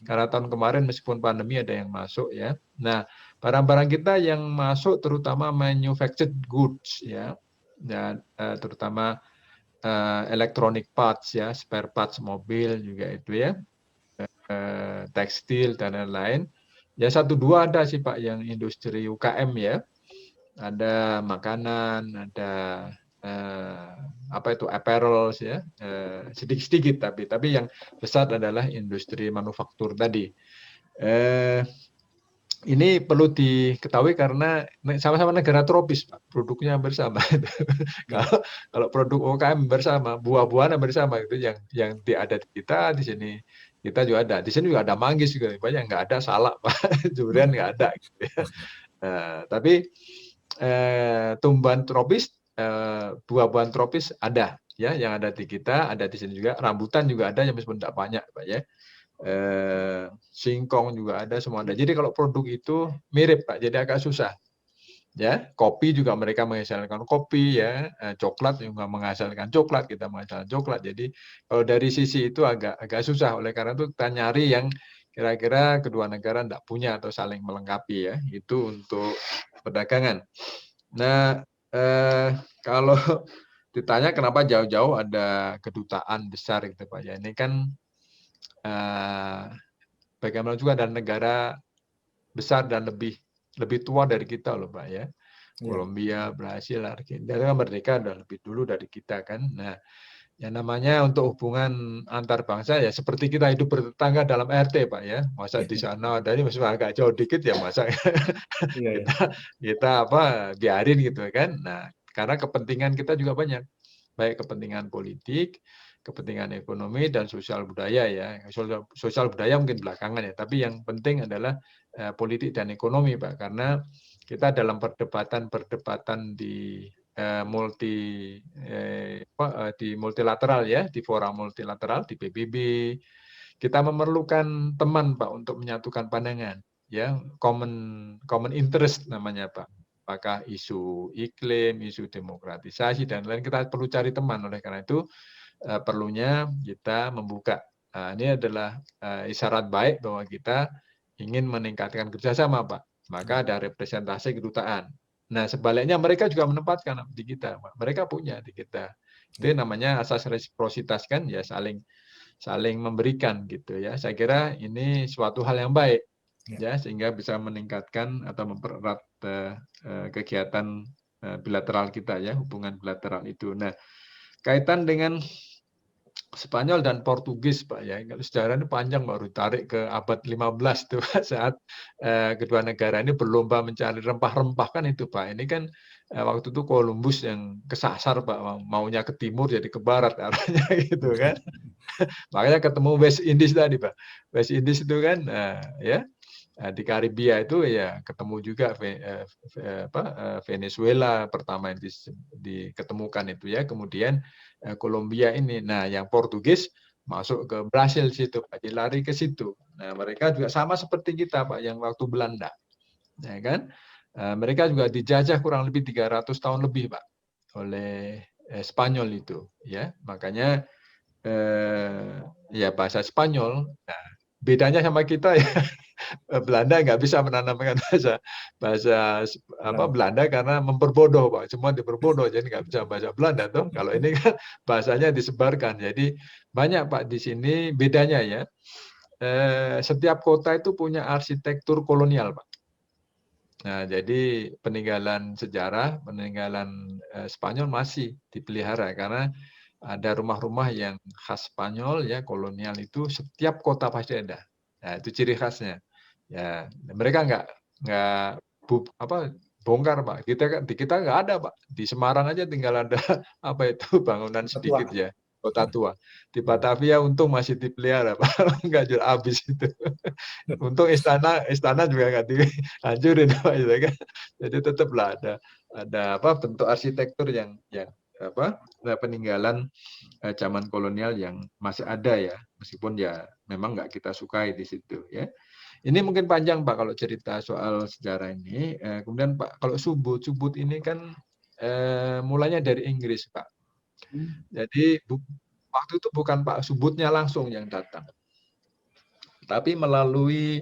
Karena tahun kemarin meskipun pandemi ada yang masuk ya. Nah, barang-barang kita yang masuk terutama manufactured goods ya. Dan terutama electronic parts ya, spare parts mobil juga itu ya. Tekstil dan lain-lain. Ya 1-2 ada sih Pak yang industri UKM ya. Ada makanan, ada apparel ya, sedikit-sedikit tapi yang besar adalah industri manufaktur tadi. Ini perlu diketahui karena sama-sama negara tropis Pak, produknya bersama. Kalau produk UKM bersama, buah-buahan bersama itu yang ada di kita di sini Kita juga ada. Di sini juga ada manggis juga, banyak nggak ada salak Pak, durian nggak ada. Gitu ya. Tapi tumbuhan tropis, buah-buahan tropis ada ya, yang ada di kita, ada di sini juga. Rambutan juga ada, yang meskipun tidak banyak Pak ya. Singkong juga ada, semua ada. Jadi kalau produk itu mirip Pak, jadi agak susah. Ya, kopi juga mereka menghasilkan kopi ya, coklat juga menghasilkan coklat, kita menghasilkan coklat. Jadi kalau dari sisi itu agak susah, oleh karena itu kita nyari yang kira-kira kedua negara tidak punya atau saling melengkapi ya, itu untuk perdagangan. Nah, kalau ditanya kenapa jauh-jauh ada kedutaan besar gitu Pak ya, ini kan bagaimana juga ada negara besar dan lebih tua dari kita loh Pak ya. Kolombia, Brasil, Argentina kan merdeka udah lebih dulu dari kita kan. Nah, yang namanya untuk hubungan antar bangsa ya seperti kita hidup bertetangga dalam RT Pak ya. Masa di sana ada ini masih agak jauh dikit ya masa kita apa biarin gitu kan. Nah, karena kepentingan kita juga banyak. Baik kepentingan politik, kepentingan ekonomi dan sosial budaya ya. Sosial budaya mungkin belakangan ya, tapi yang penting adalah politik dan ekonomi Pak, karena kita dalam perdebatan di di multilateral ya, di fora multilateral, di PBB, kita memerlukan teman Pak untuk menyatukan pandangan ya, common interest namanya Pak. Apakah isu iklim, isu demokratisasi dan lain, kita perlu cari teman. Oleh karena itu perlunya kita membuka. Ini adalah isyarat baik bahwa kita ingin meningkatkan kerjasama Pak. Maka ada representasi kedutaan. Nah, sebaliknya mereka juga menempatkan di kita, Pak. Mereka punya di kita. Itu namanya asas resiprositas kan, ya saling memberikan gitu ya. Saya kira ini suatu hal yang baik ya, sehingga bisa meningkatkan atau mempererat kegiatan bilateral kita ya, hubungan bilateral itu. Nah, kaitan dengan Spanyol dan Portugis Pak ya, kalau sejarah ini panjang baru tarik ke abad 15 tuh saat kedua negara ini berlomba mencari rempah-rempah kan itu Pak. Ini kan waktu itu Columbus yang kesasar Pak, maunya ke timur jadi ke barat arahnya gitu kan. Makanya ketemu West Indies tadi Pak. West Indies itu kan ya di Karibia itu ya ketemu juga Venezuela pertama yang diketemukan itu ya, kemudian Kolombia ini. Nah, yang Portugis masuk ke Brasil situ, Pak, lari ke situ. Nah, mereka juga sama seperti kita, Pak, yang waktu Belanda. Ya kan? Mereka juga dijajah kurang lebih 300 tahun lebih, Pak, oleh Spanyol itu, ya. Makanya ya bahasa Spanyol. Nah, bedanya sama kita ya. Belanda nggak bisa menanamkan bahasa Belanda karena memperbodoh Pak, semua diperbodoh jadi nggak bisa bahasa Belanda tuh. Kalau ini kan bahasanya disebarkan, jadi banyak Pak di sini bedanya ya. Setiap kota itu punya arsitektur kolonial Pak. Nah, jadi peninggalan sejarah, peninggalan Spanyol masih dipelihara karena ada rumah-rumah yang khas Spanyol ya, kolonial itu setiap kota pasti ada. Nah, itu ciri khasnya. Ya, mereka nggak bongkar Pak. Kita nggak ada Pak. Di Semarang aja tinggal ada apa itu bangunan sedikit ya, kota tua. Di Batavia untung masih dipelihara Pak, nggak jual habis itu. Untung istana juga nggak dihancurin Pak, gitu kan. Jadi tetaplah ada bentuk arsitektur yang peninggalan zaman kolonial yang masih ada ya, meskipun ya memang nggak kita sukai di situ ya. Ini mungkin panjang Pak kalau cerita soal sejarah ini. Kemudian Pak, kalau subut ini kan mulanya dari Inggris Pak. Jadi waktu itu bukan Pak Subutnya langsung yang datang, tapi melalui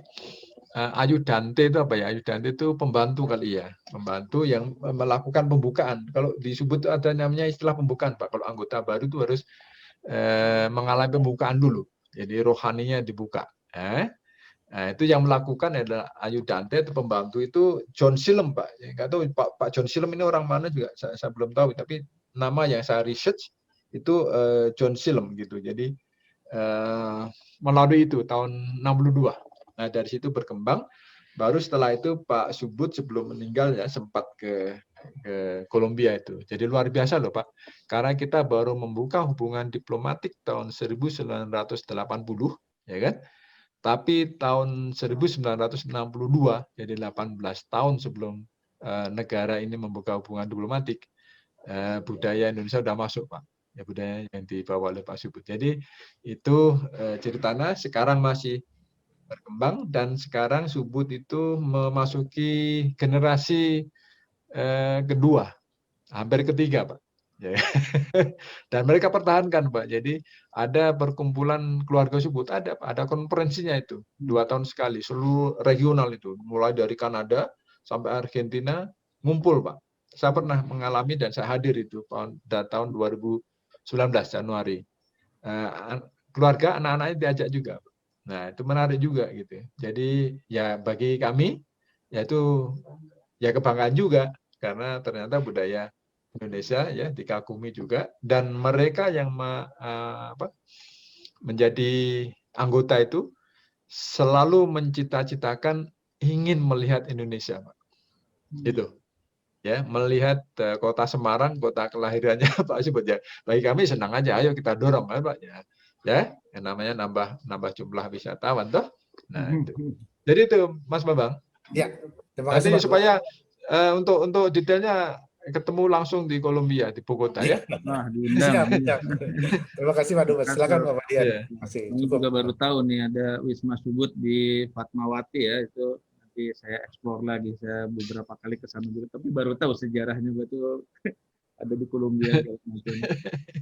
Ayudante itu apa ya? Ayudante itu pembantu kali ya, pembantu yang melakukan pembukaan. Kalau di Subut itu ada namanya istilah pembukaan Pak. Kalau anggota baru itu harus mengalami pembukaan dulu. Jadi rohaninya dibuka. Nah, itu yang melakukan adalah Ayudante atau pembantu itu John Silem Pak. Ya, nggak tahu Pak John Silem ini orang mana juga saya belum tahu, tapi nama yang saya research itu John Silem gitu. Jadi melalui itu tahun 62. Nah, dari situ berkembang. Baru setelah itu Pak Subut sebelum meninggal ya sempat ke Kolombia itu. Jadi luar biasa loh Pak. Karena kita baru membuka hubungan diplomatik tahun 1980 ya kan? Tapi tahun 1962, jadi 18 tahun sebelum negara ini membuka hubungan diplomatik, budaya Indonesia sudah masuk, Pak. Ya, budaya yang dibawa oleh Pak Subud. Jadi itu ceritanya sekarang masih berkembang, dan sekarang Subud itu memasuki generasi kedua, hampir ketiga, Pak. Ya. Dan mereka pertahankan, Pak. Jadi ada perkumpulan keluarga Subud, ada konferensinya itu 2 tahun sekali, seluruh regional itu, mulai dari Kanada sampai Argentina ngumpul, Pak. Saya pernah mengalami dan saya hadir itu pada tahun 2019 Januari. Keluarga anak-anaknya diajak juga. Nah, itu menarik juga gitu. Jadi ya bagi kami yaitu ya kebanggaan juga, karena ternyata budaya Indonesia ya dikagumi juga, dan mereka yang menjadi anggota itu selalu mencita-citakan ingin melihat Indonesia, Pak. Itu. Ya, melihat kota Semarang, kota kelahirannya Pak Subud ya. Bagi kami senang aja, ayo kita dorong kan, Pak ya. Ya, yang namanya nambah jumlah wisatawan toh. Nah, itu. Jadi itu Mas Bambang. Ya, terima kasih. Nanti supaya untuk detailnya ketemu langsung di Kolombia, di Bogota ya. Nah, diundang. Terima kasih Pak Dubes. Silakan Bapak Dian. Ya. Ini juga baru tahu nih ada Wisma Subud di Fatmawati ya, itu nanti saya eksplor lagi, saya beberapa kali ke sana juga, tapi baru tahu sejarahnya betul ada di Kolombia.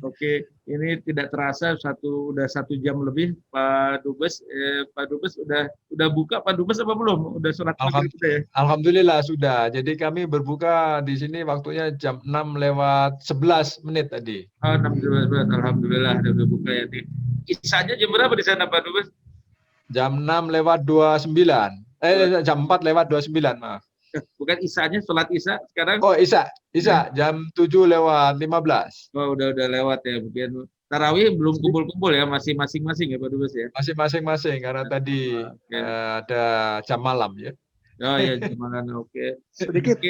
Oke, ini tidak terasa udah 1 jam lebih Pak Dubes. Pak Dubes udah buka Pak Dubes apa belum? Udah sholat maghrib ya? Alhamdulillah sudah. Jadi kami berbuka di sini waktunya jam 6:11 tadi. Oh, 6:11. Alhamdulillah udah buka ya. Isanya jam berapa di sana Pak Dubes? Jam 6:29. Jam 4:29, maaf. Bukan isanya, sholat isya sekarang? Oh, isya jam 7:15. Oh, udah lewat ya. Mungkin tarawih belum kumpul-kumpul ya, masih masing-masing ya Pak Dubes ya? Masih masing-masing karena tadi ada jam malam ya. Oh ya, jam malam, oke. Sedikit.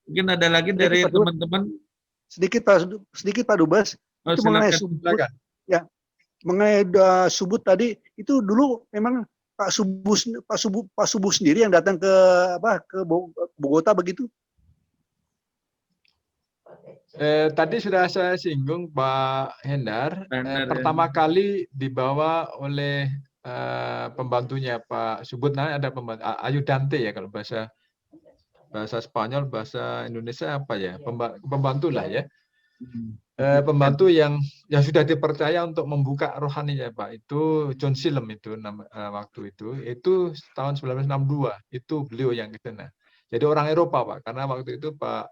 Mungkin ada lagi dari teman-teman. Sedikit Pak Dubes. Oh, itu mengenai Subud. Ya, mengenai Subud tadi itu dulu memang Pak Subuh sendiri yang datang ke Bogota begitu? Tadi sudah saya singgung Pak Hendar. Pertama kali dibawa oleh pembantunya Pak Subud, ada pembantu Ayudante ya kalau bahasa Spanyol, bahasa Indonesia apa ya? Pembantu lah ya. Pembantu yang sudah dipercaya untuk membuka rohaninya Pak, itu John Silem itu waktu itu tahun 1962 itu beliau yang ke sana. Jadi orang Eropa Pak, karena waktu itu Pak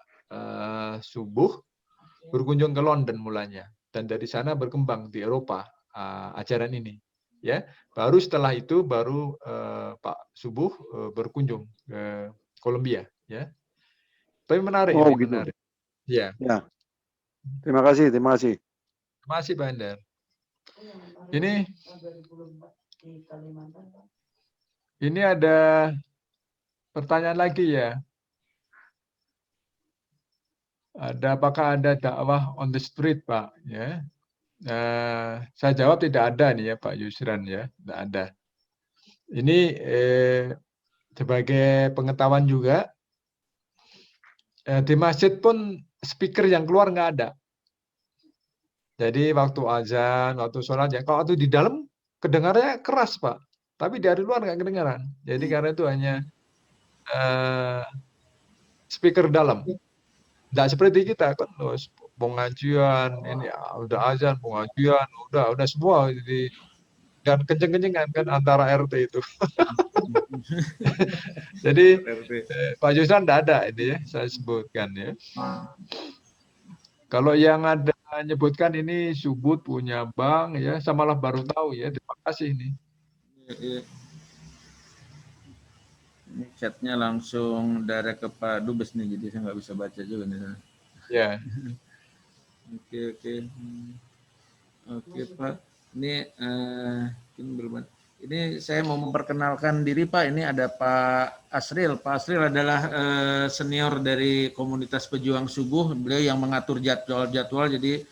Subuh berkunjung ke London mulanya, dan dari sana berkembang di Eropa ajaran ini ya. Baru setelah itu Pak Subuh berkunjung ke Kolombia ya. Tapi menarik. Oh, gitu. Menarik. Ya. Terima kasih. Terima kasih Pak Hendar. Ini ada pertanyaan lagi ya. Apakah ada dakwah on the street, Pak? Ya. Saya jawab tidak ada nih ya Pak Yusran ya, tidak ada. Ini sebagai pengetahuan juga, di masjid pun speaker yang keluar nggak ada. Jadi waktu azan, waktu sholat, ya kalau waktu di dalam kedengarannya keras Pak, tapi dari luar nggak kedengaran. Jadi karena itu hanya speaker dalam. Nggak seperti kita kan, pengajian ini udah azan, pengajian udah semua dan kenceng-kencengan kan antara RT itu. Jadi Pak Yusran tidak ada ini ya, saya sebutkan ya. Kalau yang ada menyebutkan ini Subud punya bank ya, saya malah baru tahu ya. Terima kasih ini. Ini chatnya langsung direct ke Pak Dubes nih, jadi saya nggak bisa baca juga nih. Ya. Oke Pak. Ini saya mau memperkenalkan diri Pak. Ini ada Pak Asril. Pak Asril adalah senior dari komunitas pejuang subuh. Beliau yang mengatur jadwal-jadwal. Jadi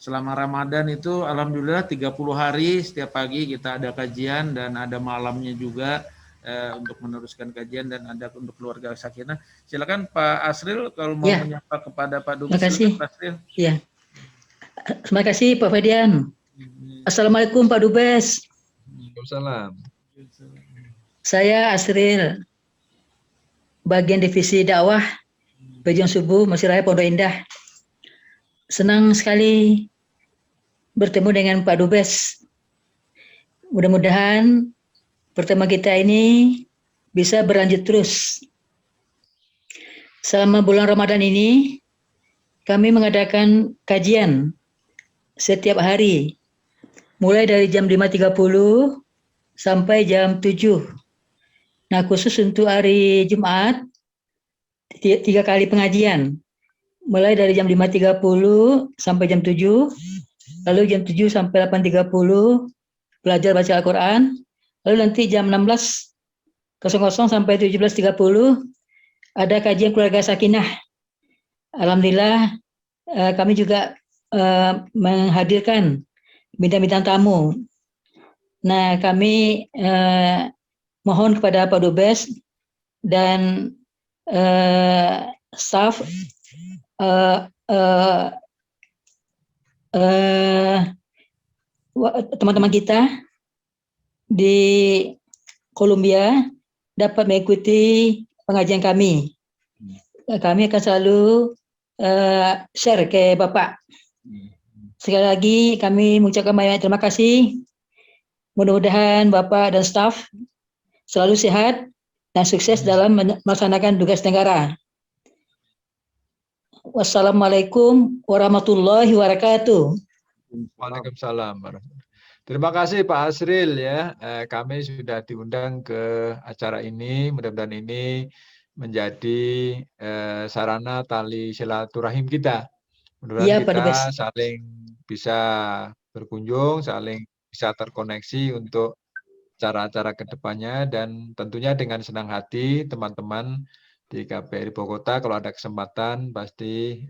selama Ramadan itu alhamdulillah 30 hari setiap pagi kita ada kajian dan ada malamnya juga untuk meneruskan kajian dan ada untuk keluarga Sakinah. Silakan Pak Asril kalau mau menyapa kepada Pak Dubes. Terima kasih. Pak Asril. Ya. Terima kasih Pak Fadian. Assalamualaikum Pak Dubes. Waalaikumsalam. Saya Asril, bagian divisi dakwah Bagian Subuh Masjid Raya Pondok Indah. Senang sekali bertemu dengan Pak Dubes. Mudah-mudahan pertemuan kita ini bisa berlanjut terus. Selama bulan Ramadan ini, kami mengadakan kajian setiap hari, mulai dari jam 5.30 sampai jam 7. Nah, khusus untuk hari Jumat, 3 kali pengajian, mulai dari jam 5.30 sampai jam 7, lalu jam 7 sampai 8.30 belajar baca Al-Quran, lalu nanti jam 16.00 sampai 17.30 ada kajian keluarga Sakinah. Alhamdulillah kami juga menghadirkan bintang-bintang tamu. Nah, kami mohon kepada Pak Dubes dan staf teman-teman kita di Kolombia dapat mengikuti pengajian kami. Kami akan selalu share ke Bapak. Sekali lagi kami mengucapkan banyak terima kasih. Mudah-mudahan Bapak dan staf selalu sehat dan sukses dalam melaksanakan tugas negara. Wassalamualaikum warahmatullahi wabarakatuh. Waalaikumsalam. Terima kasih Pak Asril ya. Kami sudah diundang ke acara ini. Mudah-mudahan ini menjadi sarana tali silaturahim kita. Mudah-mudahan kita saling bisa berkunjung, saling bisa terkoneksi untuk acara-acara kedepannya, dan tentunya dengan senang hati teman-teman di KPRI Bogota kalau ada kesempatan pasti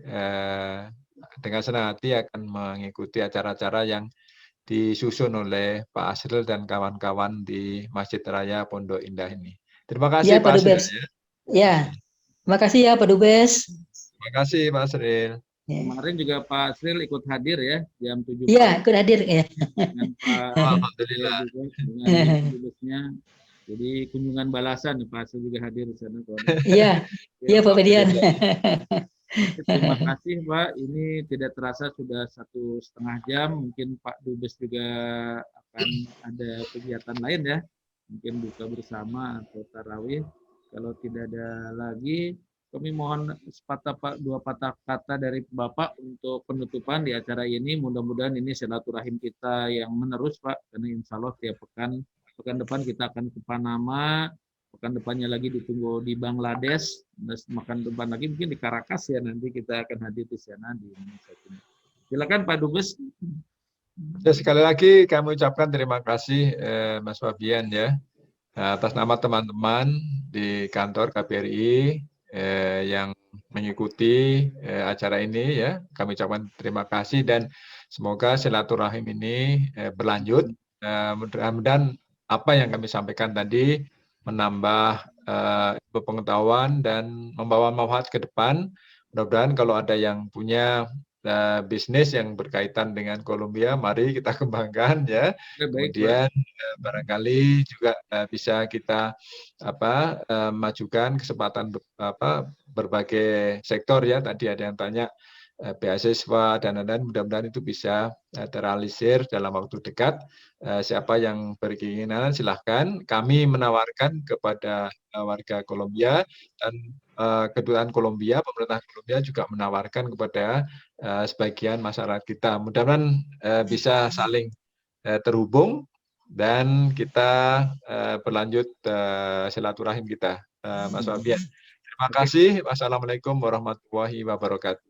dengan senang hati akan mengikuti acara-acara yang disusun oleh Pak Asril dan kawan-kawan di Masjid Raya Pondok Indah ini. Terima kasih ya, Pak Asril. Ya, terima kasih ya Pak Dubes. Terima kasih Pak Asril. Kemarin juga Pak Asril ikut hadir ya jam 7. Iya, ikut hadir ya. Dengan Pak Alhamdulillah. Dengan Dubesnya. Jadi kunjungan balasan Pak Asril juga hadir di sana. Iya, iya Pak Fadian. Terima kasih Pak, ini tidak terasa sudah 1,5 jam, mungkin Pak Dubes juga akan ada kegiatan lain ya, mungkin buka bersama atau tarawih. Kalau tidak ada lagi, kami mohon dua patah kata dari Bapak untuk penutupan di acara ini. Mudah-mudahan ini silaturahim kita yang menerus Pak, karena insya Allah tiap pekan depan kita akan ke Panama, pekan depannya lagi ditunggu di Bangladesh, makan depan lagi mungkin di Caracas ya, nanti kita akan hadir di sana di Indonesia. Silakan Pak Dubes. Ya, sekali lagi kami ucapkan terima kasih Mas Fabian ya, atas nama teman-teman di kantor KPRI yang mengikuti acara ini ya. Kami ucapkan terima kasih dan semoga silaturahim ini berlanjut. Mudah-mudahan apa yang kami sampaikan tadi menambah pengetahuan dan membawa manfaat ke depan. Mudah-mudahan kalau ada yang punya bisnis yang berkaitan dengan Kolombia, mari kita kembangkan ya. Kemudian barangkali juga bisa kita majukan kesempatan berbagai sektor ya. Tadi ada yang tanya beasiswa dan lain-lain, mudah-mudahan itu bisa terrealisir dalam waktu dekat. Siapa yang berkeinginan silahkan, kami menawarkan kepada warga Kolombia dan kedutaan Kolombia, pemerintah Kolombia juga menawarkan kepada sebagian masyarakat kita. Mudah-mudahan bisa saling terhubung dan kita berlanjut silaturahim kita, Mas Fabian. Terima kasih. Wassalamualaikum warahmatullahi wabarakatuh.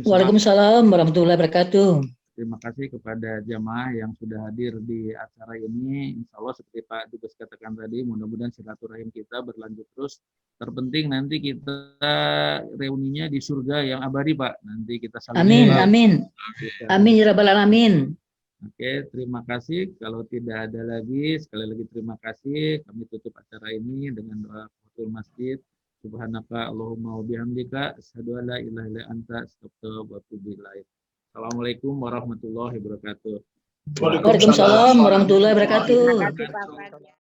Waalaikumsalam warahmatullahi wabarakatuh. terima kasih kepada jamaah yang sudah hadir di acara ini. Insya Allah seperti Pak Dubes katakan tadi, mudah-mudahan silaturahim kita berlanjut terus. Terpenting nanti kita reuninya di surga yang abadi, Pak. Nanti kita saling. Amin, amin. Amin ya rabbal alamin. Oke, terima kasih. Kalau tidak ada lagi, sekali lagi terima kasih. Kami tutup acara ini dengan doa Tahiyatul Masjid. Subhanaka Allahumma wa bihamdika asyhadu an la ilaha illa anta astaghfiruka wa atubu ilaik. Assalamualaikum warahmatullahi wabarakatuh. Waalaikumsalam warahmatullahi wabarakatuh. Terima kasih Pak Fadil.